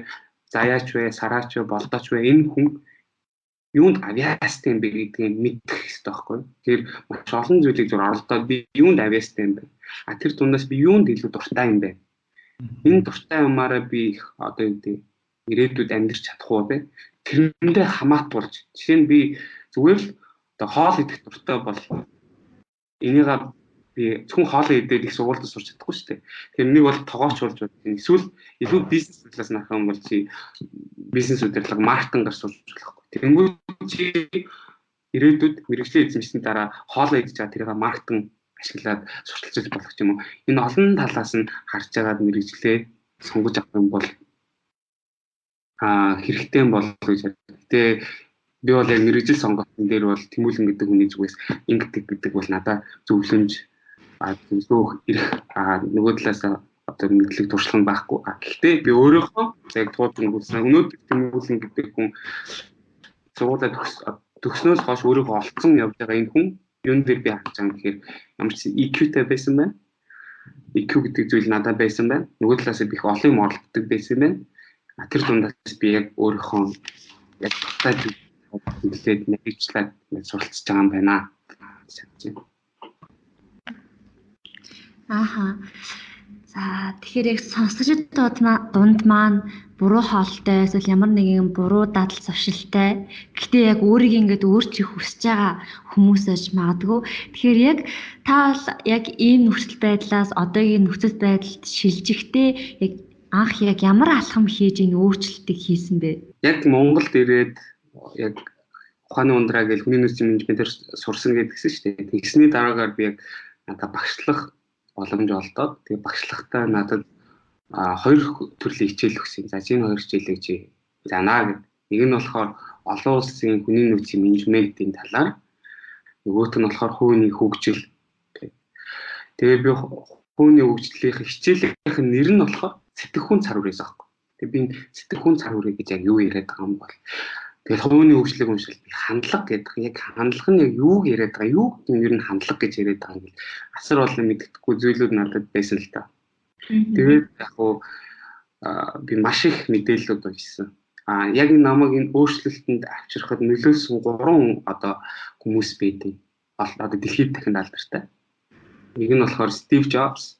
заяач вэ, сараач вэ, болдооч вэ энэ хүн юунд авьяастай юм бэ гэдгийг мэдэх хэрэгтэй байхгүй. Тэр маш олон зүйлийг зур оролдоод би юунд авьяастай юм бэ? Тэр дундаас би юунд илүү дуртай юм бэ? Энэ дуртай юмараа би одоо юу ирээдүйд амьдрч чадах уу бэ? Тэрэндээ хамаатуулж. Жишээ нь би зүгээр л одоо хоол идэх дуртай бол энийгээ би зөвхөн хоол идээд их сургуульд сурч чадахгүй шүү дээ. Тэрнийг бол тоогооч болж байна. Эсвэл илүү бизнес талаас нь ахын бол чи бизнес удирдлага маркетингаар сурч болохгүй. Тэнгүүд чи ирээдүйд мэргэжлийн эзэмшсэний дараа хоолоо идэж байгаа тэрийг маркетинг ашиглаад сурталчилж болох юм уу? Энэ олон талаас нь харж агаад мэргэжлээ сонгож авах юм бол хэрэгтэй болов гэж байна. Гэтэ би бол яг мэргэжил сонголтын дээр бол тэмүүлэн гэдэг хүний зүгээс ингэдэг бол надад зөвлөмж зөв ирэх нөгөө талаас одоо мэдлэг туршлага байхгүй. Гэхдээ би өөрийнхөө яг тууд өнгөрсөн өнөөдөр тэмүүлэн гэдэг хүн зургуулаад төгснөөс хойш өөрийгөө олцсон явж байгаа энэ хүн юун дээр би харж байгаа юм гэхээр ямар ч EQ-тэй байсан байна. EQ гэдэг зүйл надад байсан байна. Нөгөө талаас би их олон юм оролддог байсан байна. Тэр дундаас би яг өөрийнхөө яг хэлээд мэрэгчлээд суралцж байгаа юм байна. Ааха. За тэгэхээр яг сонсогчдод дунд маань буруу хоолтой эсвэл ямар нэгэн буруу дадал зовшилтай гэхдээ яг өөрийг ингээд өөрчлөх хүсэж байгаа хүмүүс аж магадгүй. Тэгэхээр яг та бол яг ийм нөхцөл байдлаас одоогийн нөхцөл байдалд шилжихдээ яг анх яг ямар алхам хийж энэ өөрчлөлтийг хийсэн бэ? Яг Монголд ирээд яг ухааны ундраа гэж хүний нөөцийн менежментээр сурсан гэдгсэн шүү дээ. Тэгсний дараагаар би яг надад багшлах боломж олдоод тэгээ багшлахтаа надад хоёр төрлийн хичээл өгсөн. За энэ хоёр хичээлийг чи занаа гэд. Нэг нь болохоор олон улсын хүний нөөцийн менежментийн талаар, нөгөөх нь болохоор хувийн хөгжил. Тэгээ би хувийн хөгжлийн хичээлийн нэр нь болохоор сэтгэхүйн цар хүрээс аахгүй. Тэгээ би сэтгэхүйн цар хүрээ гэж яг юу яриад байгаа юм бол. Тэгээд хувийн хөгжлийг уншвал би хандлага гэдэг. Яг хандлага нь яг юуг яриад байгаа, юу нэр нь хандлага гэж яриад байгаа юм бэл. Асар олон мэддэхгүй зүйлүүд надад байсан л та. Тэгээд яг уу би маш их мэдээлэлүүд уншсан. Яг энэ намайг энэ өөрчлөлтөнд авчрахад нөлөөлсөн 3 одоо хүмүүс байдیں۔ Одоо дэлхийд дахин алдартай. Нэг нь болохоор Стив Джобс,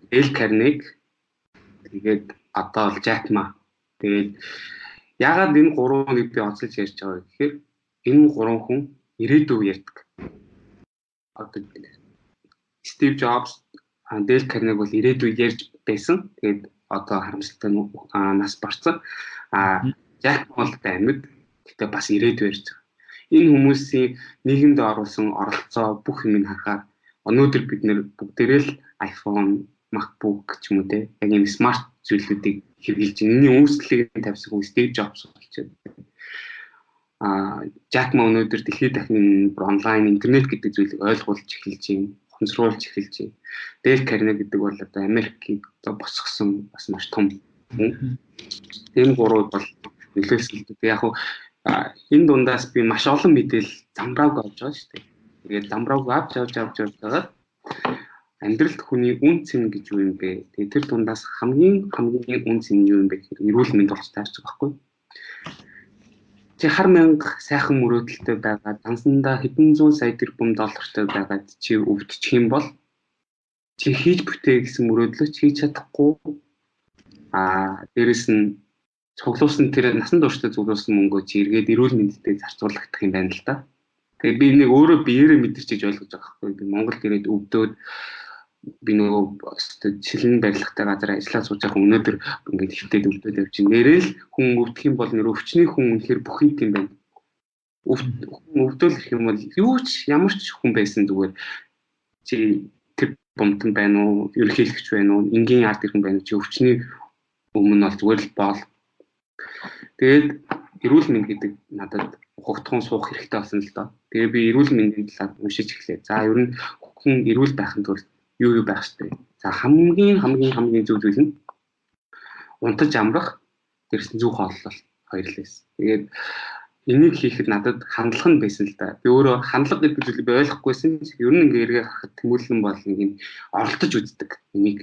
Дейл Карнеги, тэгээд одоо бол Жак Ма. Тэгээд ягаад энэ 3-ыг би онцолж ярьж байгаа вэ гэхээр энэ 3 хүн ирээдүйг ярьдаг. Одоо Стив Джобс, Дейл Карнеги бол ирээдүйг ярьж байсан. Тэгээд одоо харамсалтай нас барсан. Жак Ма бол амьд. Гэтэ бас ирээдүй ярьж байгаа. Энэ хүмүүсийн нийгэмд оруулсан оролцоо бүх юмыг харахаар өнөөдөр бид нэр бүгдээрээ л iPhone, MacBook ч юм уу те яг энэ смарт зүйлүүдийг хэрэгжилж байна. Энэний үүсгэлийг тавьсан хүн Steve Jobs болчиход. Jack Ma өнөөдөр дэлхийд дахин онлайн интернет гэдэг зүйлийг ойлгуулж эхэлж байна, ухамсруулж эхэлж байна. Dale Carnegie гэдэг бол одоо Америкийг одоо босгосон бас маш том хүн. Энэ гурав бол нөлөөлсөн. Яг энэ дундаас би маш олон мэдээлэл замбрааг авч байгаа шүү дээ. Тэгээд замбрааг авч байгаа амьдралд хүний үн цэн гэж юу юм бэ? Тэгээд тэр дундаас хамгийн үн цэн юу юм бэ гэхээр эрүүл мэнд болж таарч байгаа байхгүй. Чи хар мянга сайхан мөрөөдөлтэй байгаа, дансандаа хэдэн зуун сая тэрбум доллартай байгаад чи өвдчих юм бол чи хийж бүтээ гэсэн мөрөөдлөө хийж чадахгүй. Дээрэс нь цуглуулсан тэр насан туршдаа цуглуулсан мөнгөө чи эргээд эрүүл мэндэд зарцуулагдах юм байна л да. Тэгээ би нэг өөрөө биеэрээ мэдэрчиж ойлгож байгаа байхгүй. Би Монголд ирээд өвдөөд би нөгөө шилэн барилгатай газар ажиллаж сууж байгаа өнөөдөр ингээд хөвтөд өвдөөд явж байна. Нэрэл хүн өвдөх юм бол нэр өвчний хүн үнэхээр бүх юм байна. Өвдөл гэх юм бол юу ч ямар ч хүн байсан зүгээр чи тэр бомтон байна уу, ерөнхийлөгч байна уу, энгийн ард ирхэн байна уу чи өвчний өмнө бол зүгээр л боол. Тэгээд эрүүл мэнд гэдэг надад хугтхан суух хэрэгтэй болсон л доо. Тэгээ би эрүүл мэндийн талаар уншиж эхлэв. За ер нь хүн эрүүл байхын тулд юу байх ёстой. За хамгийн зөв зүйл нь унтаж амрах, дээрс нь зөв хооллол хоёрлээс. Тэгээд энийг хийхэд надад хандлага нь байсан л да. Би өөрөө хандлага гэдэг зүйлийг би ойлгохгүйсэн. Ер нь ингээ эргээ харахад тэмүүлэн бол ингээ оролдож үздэг. Энийг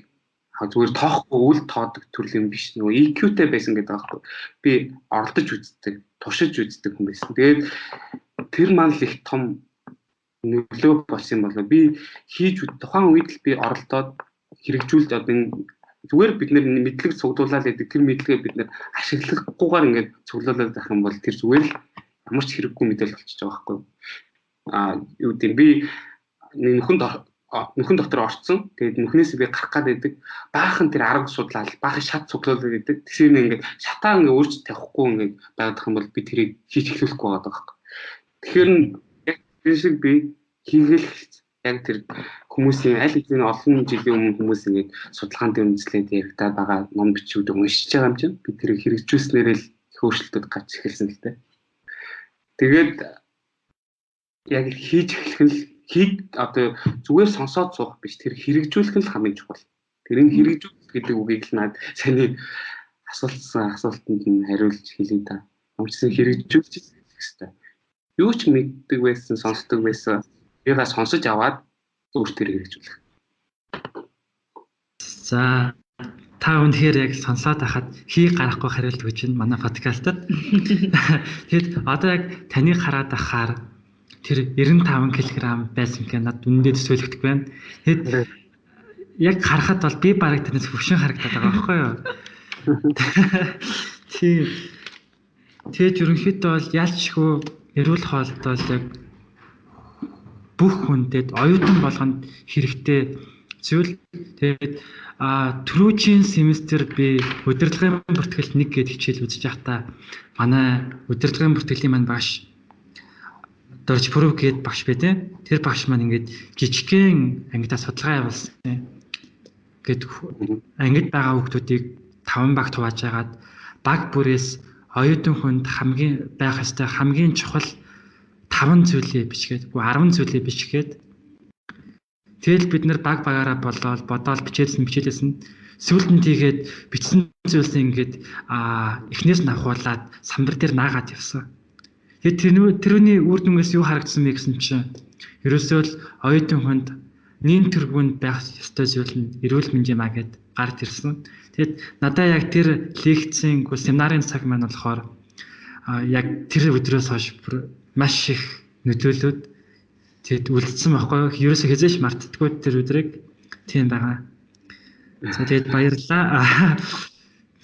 зүгээр тоохгүй үл тоодог төрлийн биш. Нөгөө EQ-тэй байсан гэдэг аахгүй. Би оролдож үздэг, туршиж үздэг хүн байсан. Тэгээд тэр маань л их том нөлөө болсон юм болоо. Би хийж тухайн үед л би оролдоод хэрэгжүүлж одоо энэ зүгээр бид нэр мэдлэг цуглуулаад байдаг. Тэр мэдлэгээ бид нэр ашиглахгүйгээр ингээд цуглуулаад байх юм бол тэр зүгээр л ямар ч хэрэггүй мэдээлэл болчихж байгаа байхгүй. Юу гэдэг би нөхөн дотор орцсон. Тэгээд нөхнөөс би гарах гад байдаг. Баахан тэр арга судлаад баахан шат цуглуулад байдаг. Тэсэр нь ингээд шатаа ингээд өөрч тавихгүй ингээд байгаад юм бол би тэрийг хийж эхлүүлэхгүй байгаа байхгүй. Тэгэхээр яг тэр шиг би хийгээл яг тэр хүмүүсийн аль хэдийн олон жилийн өмнө хүмүүс ингээд судалгаанд үндэслээд яригдаад байгаа ном бичвүүд уншиж байгаа юм чинь би тэрийг хэрэгжүүлснээрээ л хөөрчлөлтөд гарч эхэлсэн л дээ. Тэгээд яг хийж эхлэх нь одоо зүгээр сонсоод суух биш тэр хэрэгжүүлэх нь хамгийн чухал. Тэрийг хэрэгжүүлэх гэдэг үгийг л наад саний асуултанд нь хариулж хэлээ та. Амжсан хэрэгжүүлж хэрэгтэй. Юу ч мэддэг байсан, сонсдог байсан. Яга сонсож аваад өөртөө хэрэгжүүлэх. За та үнэхээр яг сонсоод байхад хий гарахгүй хариулт өгч байна манай подкастад. Тэгэд одоо яг таныг хараад байхаар тэр 95 кг байсан гэх надад үнэндээ төсөөлөгдөг байна. Тэгэд яг харахад бол би бараг танаас хөвшин харагдаад байгаа байхгүй юу? Тийм. Тэгээд ерөнхийдөө бол ялчгүй эрүүл хоолтой бол яг бүх хүндэд оюутан болгонд хэрэгтэй зүйл. Тэгээд түрүүчийн семестр би удирдлагын бүртгэлд 1 гээд хичээл үзэж байхдаа манай удирдлагын бүртгэлийн маань багш Дорж Пүрв гээд багш байдیں۔ Тэр багш маань ингээд жижигхэн ангидаа судалгаа явуулсан. Гэт ангид байгаа хүүхдүүдийг 5 баг хувааж агаад баг бүрээс оюутан хүнд хамгийн байх ёстой хамгийн чухал 5 зүйлээ бичгээд 10 зүйлээ бичгээд тэгэл бид нар баг багаараа бодоод бичээлээс нь сүүлд нь тийгээд бичсэн зүйлсээ ингээд эхнээс нь авахуулаад самбар дээр наагаад явсан. Тэгээд тэрүүний үр дүнгээс юу харагдсан бэ гэсэн чинь ерөөсөө л оюутан хүнд нийгэм төргөнд байх ёстой зүйл нь эрүүл мэндийн маа гэд гард ирсэн. Тэгэд надаа яг тэр лекцийн семинарын цаг маань болохоор яг тэр өдрөөс хойш маш их нөлөөлөд тэгэд үлдсэн байхгүй юу? Ерөөсөө хязгаарч мартдаггүй тэр өдрийг. Тийм байгаа. За тэгэд баярлалаа.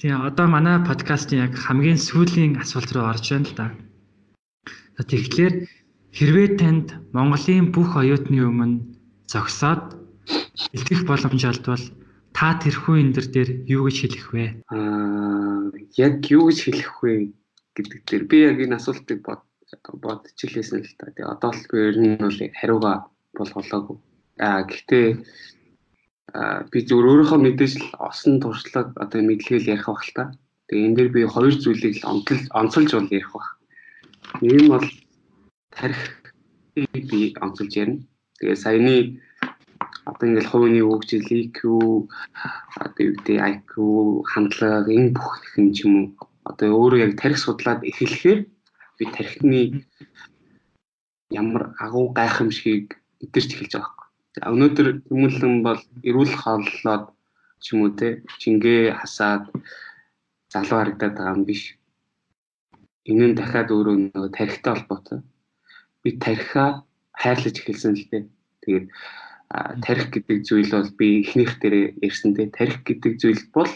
Тийм одоо манай подкастын яг хамгийн сүүлийн асуулт руу орж байна л да. Тэгэхээр хэрвээ танд Монголын бүх оюутны өмнө зогсоод илтгэх боломж олдвол та тэрхүү эндэр дээр юу гэж хэлэх вэ? Яг юу гэж хэлэх вэ гэдэг дээр би яг энэ асуултыг бодчихлээсэн л та. Тэгээ одоо л би ер нь бол хариугаа болголоогүй. Гэхдээ би зөв өөрийнхөө мэдээж л осон туршлага одоо мэдлэгээл ярих байх л та. Тэгээ энэ дээр би 2 зүйлийг л онцолж бол ярих байх. Нэг нь бол тарих би онцолж ярина. Тэгээ саяны одоо ингээл хувийн хөгжил EQ одоо юу гэдэг IQ хандлага энэ бүх юм ч юм уу одоо өөрөө яг тарих судлаад эхлэхээр би тархины ямар агуу гайхамшигыг мэдэрч эхэлж байгаа байхгүй. Өнөөдөр хүмүүлэн бол эрүүл хооллоод ч юм уу те жингээ хасаад залуу харагдаад байгаа юм биш. Энэ нь дахиад өөрөө нэг тарихтай холбоотой. Би тарихаа хайрлаж эхэлсэн л дээ. Тэгээд тарих гэдэг зүйл бол би эхнийх дээрээ ярьсан дээ. Тарих гэдэг зүйл бол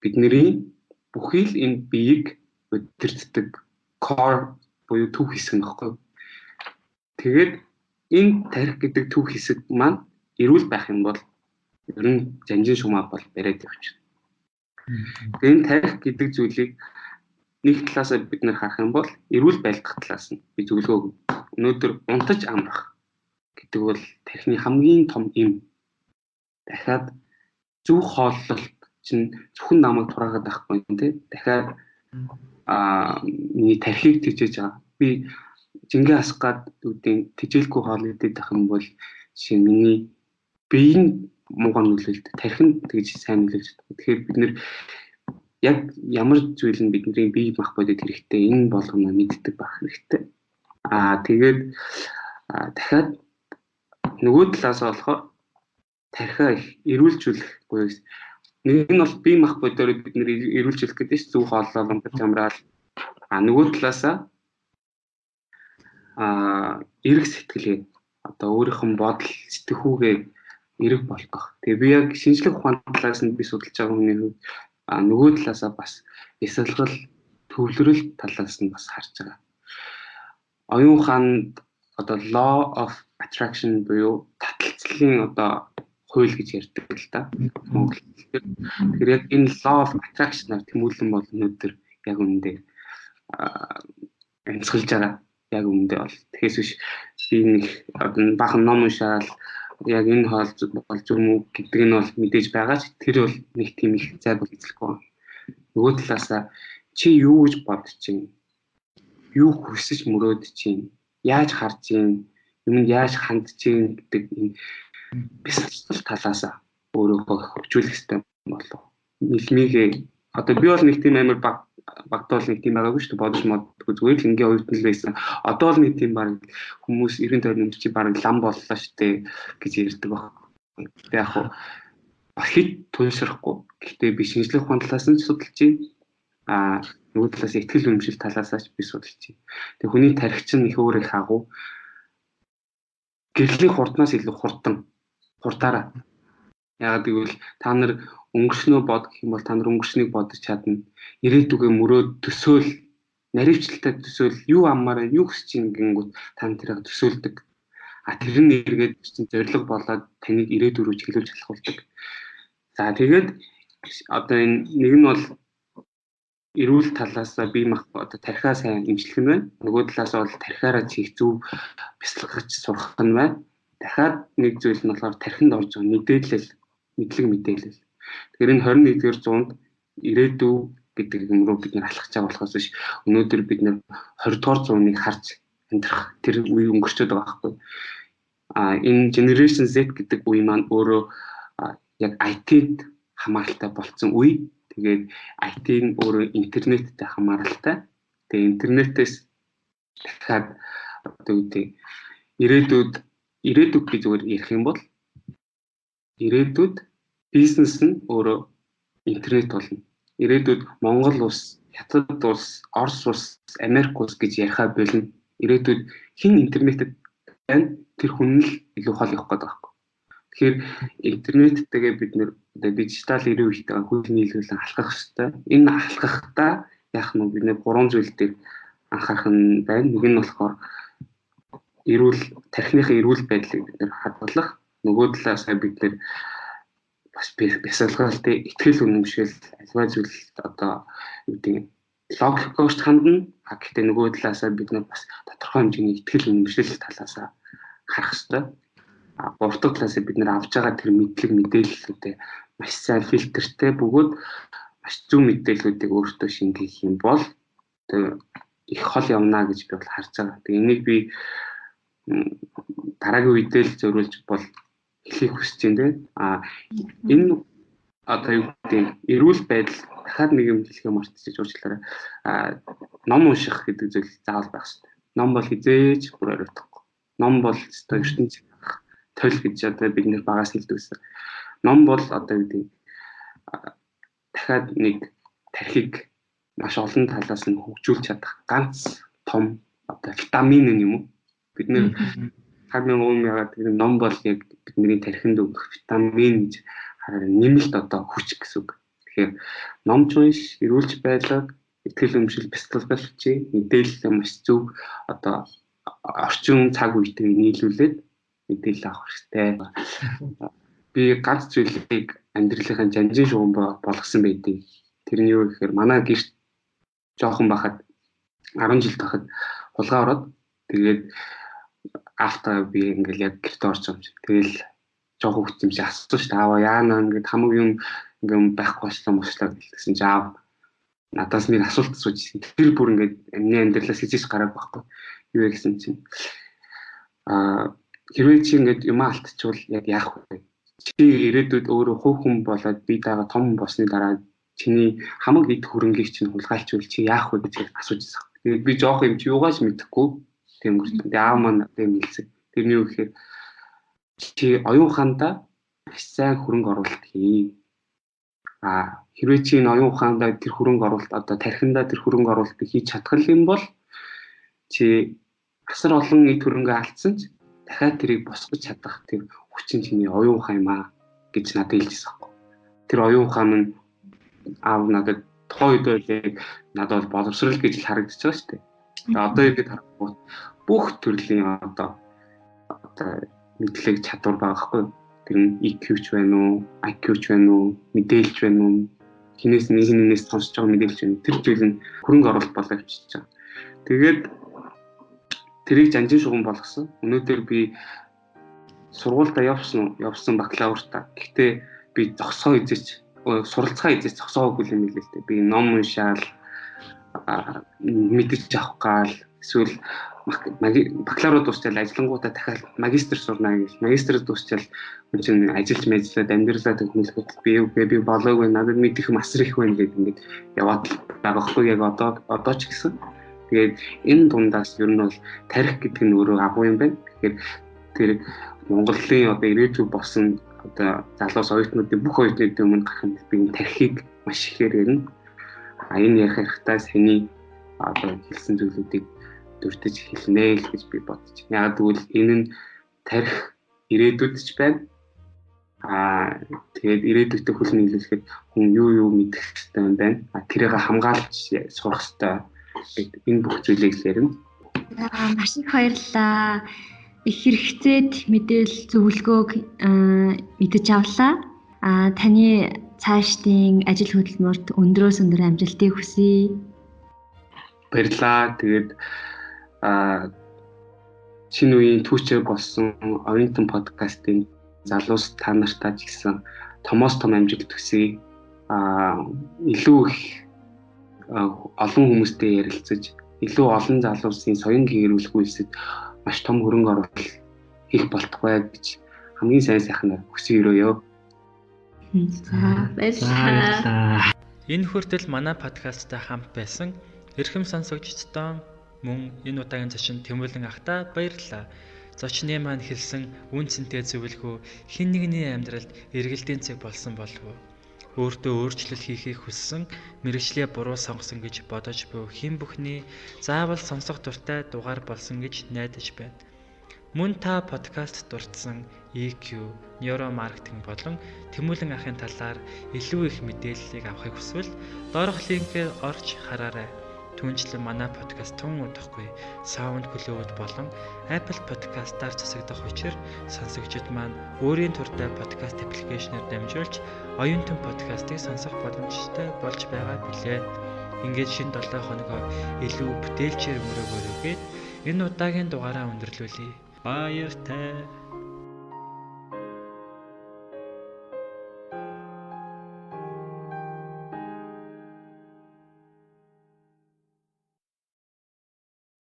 бидний бүхий л энэ биеийг удирддаг core буюу төв хэсэг нөхгүй. Тэгээд энэ тарих гэдэг төв хэсэг маань эрүүл байх юм бол ер нь жанжин шумаа бол бариад явчихна. Тэгээд энэ тарих гэдэг зүйлийг нэг талаас бид нар харах юм бол эрүүл байлгах талаас нь би зөвлөгөө өгнө. Өнөөдөр унтаж амрах гэдэг бол тархины хамгийн том эм. Дахиад зөв хооллолт чинь зөвхөн намайг тураагаад байхгүй юм тий. Дахиад миний тархийг тэжээж байгаа. Би жингээ асах гад үүдийн тэжээлгүй хоол идэх юм бол жишээ миний бие нь муугар нөлөөлт, тархинд тэгж сайн нөлөөлж байгаа. Тэгэхээр бид нэр яг ямар зүйл нь бидний бие мах бодит хэрэгтэй энэ болгоно мэддэг байх хэрэгтэй. Тэгээд дахиад нөгөө талаас болохоор тархиа их эрүүлжүүлэх буюу нэг нь бол бие мах бодороо бид нэр эрүүлжүүлэх гэдэг чинь зөв хооллол амтар амраал. Нөгөө талаасаа эрэг сэтгэлгээ одоо өөрийнхөө бодол сэтгэхүүгээ эрэг болгох. Тэгээ би яг шинжлэх ухааны талаас нь би судалж байгаа хүний хувьд нөгөө талаасаа бас эсэлгэл төвлөрөл талаас нь бас харж байгаа. Оюун ухаанд одоо law of attraction буюу таталцлын одоо хууль гэж ярьдаг л да. Тэгэхээр яг энэ law of attraction-аар тэмүүлэн бол өнөөдөр яг үүндээ амьсгалж байгаа. Яг үүндээ бол тэгэхээр биш би нэг бахан ном уншаал яг энэ хоол болж юм уу гэдэг нь бол мэдээж байгаа ч тэр бол нэг тийм их зай бол эзлэхгүй. Нөгөө талаасаа чи юу гэж бодож чинь юу хүсэж мөрөөд чинь яаж харж чинь юмд яаж хандж чинь гэдэг энэ бэлтгэл талаасаа өөрөөхөө хөгжүүлэх хэрэгтэй болов. Нийлмигээ одоо би бол нэг тийм амар багтаал нэг тийм байгаагүй шүү дээ бодож модгүй зүгээр л ингээ оюутан л байсан. Одоо л нэг тийм баг хүмүүс 90 тойрны өмч чи баг лам боллоо шүү дээ гэж ярьдаг баг. Яг хуу хэд туйлшрахгүй. Гэхдээ би шинжлэх ухааны талаас нь судалж байна. Нөгөө талаас ихтгэл үнэмшил талаасаа ч би судалж байна. Тэгээ хүний тархич нь их өөр их агуу. Гэрлийн хурднаас илүү хурдаараа. Яагаад гэвэл та нар өнгөрснөө бод гэх юм бол та нар өнгөрснийг бодож чадна. Ирээдүгээ мөрөөд төсөөл, наривчлалтай төсөөл, юу амаараа юу хүсэж ийн гингүүд та нар тэрийг төсөөлдөг. Тэр нь эргээд чинь зориг болоод таныг ирээдүг рүү чиглүүлж чадахулдаг. За тэгээд одоо энэ нэг нь бол эрүүл талаас би мах одоо тархиа сайн эмчлэх нь байна. Нөгөө талаас бол тархиараа чих зөв бясалгаж сурах нь байна. Дахиад нэг зүйл нь болохоор тархинд орж байгаа мэдээлэл, мэдлэг мэдээлэл. Тэгэхээр энэ 21-р зуунд ирээдүй гэдэг юм руу бид нэр алхаж байгаа болохоос биш өнөөдөр бид нэр 20-р зууныг харж амьдрах тэр үе өнгөрчөөд байгаа байхгүй. Энэ Generation Z гэдэг үе маань өөрөө яг IT-д хамааралтай болсон үе. Тэгээд IT нь өөрөө интернеттэй хамааралтай. Тэгээд интернетээс дахиад одоо үгүй ирээдүйг би зүгээр ярих юм бол ирээдүйд бизнес нь өөрөө интернет болно. Ирээдүйд Монгол улс, Хятад улс, Орос улс, Америк улс гэж ярихаа болно. Ирээдүйд хэн интернетэд байна тэр хүн л илүү хол явах гэдэг байхгүй. Тэгэхээр интернеттэйгээ бид нэр дижитал ирүү ихтэй хөл нийлүүлэн халахах хэрэгтэй. Энэ халахтаа яах нь бид нэр 3 зүйл дээр анхаарах нь байна. Нэг нь болохоор тархиныхаа эрүүл байдлыг бид нэр хадгалах. Нөгөө талаас бид нэр бас бясалгалтай ихтгэл үнэмшил альва зүйл одоо юу гэдэг логикоос хандна. Гэхдээ нөгөө талаас бид нэр бас тодорхой хэмжээний ихтгэл үнэмшил талаас харах хэрэгтэй. Гурав дахь талаас бид нэр авж байгаа тэр мэдлэг мэдээллүүдээ маш сайн фильтртэй бөгөөд маш зөв мэдээллүүдийг өөртөө шингэх юм бол их хол явна гэж би бол харж байгаа. Тэгээ энийг би дараагийн үедээ л зориулж бол хэлхийг хүсэж байна. Энэ одоо юу гэдэг эрүүл байдал дахиад нэг юм хэлхээ мартчих уучлаарай. Ном унших гэдэг зүйл заавал байх хэрэгтэй. Ном бол хизээж бүр оройтхгүй. Ном бол өстой ертөнцийн тойл гэж одоо бид нэр багаас хэлдэгсэн. Ном бол одоо юу гэдэг дахиад нэг тархийг маш олон талаас нь хөгжүүлж чадах ганц том одоо витамин юм уу? Бид нэр хармын яагаад тэр ном бол яг бидний тархинд өгөх витамин гэж хараа нэмэлт одоо хүч гэсэн үг. Тэгэхээр ном унш, эрүүлж байлаа, ихтгэл үнэмшил бясалгалч мэдээлэл маш зөв одоо орчин цаг үетэй нийлүүлээд мэдээлэл авах хэрэгтэй. Би ганц зүйлийг амьдралынхаа жанжин шугам болгосон байдгийг. Тэр нь юу гэхээр манай гэрт жоохон байхад 10 жил тахад хулгай ороод тэгээд автаа би ингээл яг гэрт орж юм чи. Тэгэл жоохон хүч юм чи асуусан шүү дээ. Аава яана ингээд хамаг юм ингээм байхгүй болчлаа гэсэн чи аав надаас нэг асуулт асууж. Тэр бүр ингээд миний амьдралаас хийж гараад байхгүй. Юу вэ гэсэн чинь хэрвээ чи ингээд юм алдчихвал яг яах вэ? Чи ирээдүйд өөрөө хувь хүн болоод би даага том болсны дараа чиний хамаг эд хөрөнгийг чинь хулгайлчвал чи яах вэ гэж асуужсан. Тэгээд би жоох юм чи юугаач мэдэхгүй тэнгэрт аав маань тийм хэлсэн. Тэрний юу гэхээр чи оюун ухаандаа сайн хөрөнгө оруулалт хий. Хэрвээ чи энэ оюун ухаандаа тэр хөрөнгө оруулалт одоо тархиндаа тэр хөрөнгө оруулалтыг хийж чадах юм бол чи асар олон эд хөрөнгө алдсан ч дахиад тэрийг босгож чадах тэр хүчин чиний оюун ухаан юм аа гэж надад хэлжсэн байхгүй. Тэр оюун ухаан нь аав надад тухайн үед яг надад бол боловсрал гэж л харагдаж байгаа шүү дээ. Одоо ингэж харахгүй бүх төрлийн одоо мэдлэг чадвар байгаа хгүй. Тэр нь EQ ч байна уу, IQ ч байна уу, мэдээлж байна уу, хинээс нэгнээс сонсож байгаа мэдээлж байна. Тэр зүйл нь хөрөнгө оруулалт болоо авчиж байгаа. Тэгээд тэрийг жанжин шугам болгосон. Өнөөдөр би сургуультай явсан бакалавртаа. Гэхдээ би зогсоо эзэж суралцгаа эзэж зогсоогүй юм л л дээ. Би ном уншаал мэдэж авах гал эсвэл бакалавр дуусчаал ажиллангуудаа дахиад магистр сурна гэж. Магистр дуусчаал хүн чинь ажиллаж мэдлээд амьдралаа төгнөлөхөд би болоогүй надад мэдэх юм асар их байна гэдэг ингээд яваад байгаа хгүй яг одоо ч гэсэн. Тэгээд энэ дундаас ер нь бол тарих гэдэг нь өөрөө агуу юм байна. Тэгэхээр тэр Монголын одоо ирээдүйг болсон одоо залуус оюутнуудын бүх оюутнуудын өмнө гарах би тархийг маш ихээр ярина. Энэ ярих хэрэгтэй саний одоо хэлсэн зүйлүүдийг дурдж хэлнэ л гэж би бодож байна. Яг тэгвэл энэ нь тарих ирээдүйд ч байна. Тэгээд ирээдүйдээ хөл нийлүүлэхэд хүн юу мэдэх хэрэгтэй юм байна. Тэрийг хамгаалж сурах хэрэгтэй. Энэ бүх зүйлийг л ярина. Маш их баярлалаа. Их хэрэгцээд мэдээлэл зөвлөгөөг мэдэж авлаа. Таны цаашдын ажил хөдөлмөрт өндрөөс өндөр амжилтыг хүсье. Баярлалаа. Тэгээд шинэ үеийн түүчээр болсон Оюутан подкастын залуус та нартаа ч гэсэн томоос том амжилт хүсье. Илүү их олон хүмүүстэй ярилцаж, илүү олон залуусын соён гэрүүлэх үйлсэд маш том хөрөнгө оруулалт хийх болтугай гэж хамгийн сайхан хүсье өрөөё. За баярлалаа. Энэ хүртэл манай подкасттай хамт байсан эрхэм сонсогчдоо мөн энэ удаагийн зочин Тэмүүлэн ахта баярлалаа. Зочны маань хэлсэн үн цэнтэй зөвлөгөө хэн нэгний амьдралд эргэлтийн цэг болсон болов уу? Өөртөө өөрчлөлт хийхийг хүссэн, мэргэжлээ буруу сонгосон гэж бодож буй хэн бүхний заавал сонсох дуртай дугаар болсон гэж найдаж байна. Мөн та подкаст дурдсан EQ, нейромаркетинг болон Тэмүүлэн ахын талаар илүү их мэдээллийг авахыг хүсвэл доорх линкээр орж хараарай. Түүнчлэн манай подкаст тун удахгүй SoundCloud болон Apple Podcast-аар засагдах учраас сонсогчид маань өөрийн төртэй подкаст аппликейшнээр дамжуулж Оюутан подкастыг сонсох боломжтой болж байгаа билээ. Ингээд шинэ 7 хоногоо илүү бүтээлчээр өнгөрөөгөөгээд энэ удаагийн дугаараа өндөрлүүлье. Баяртай.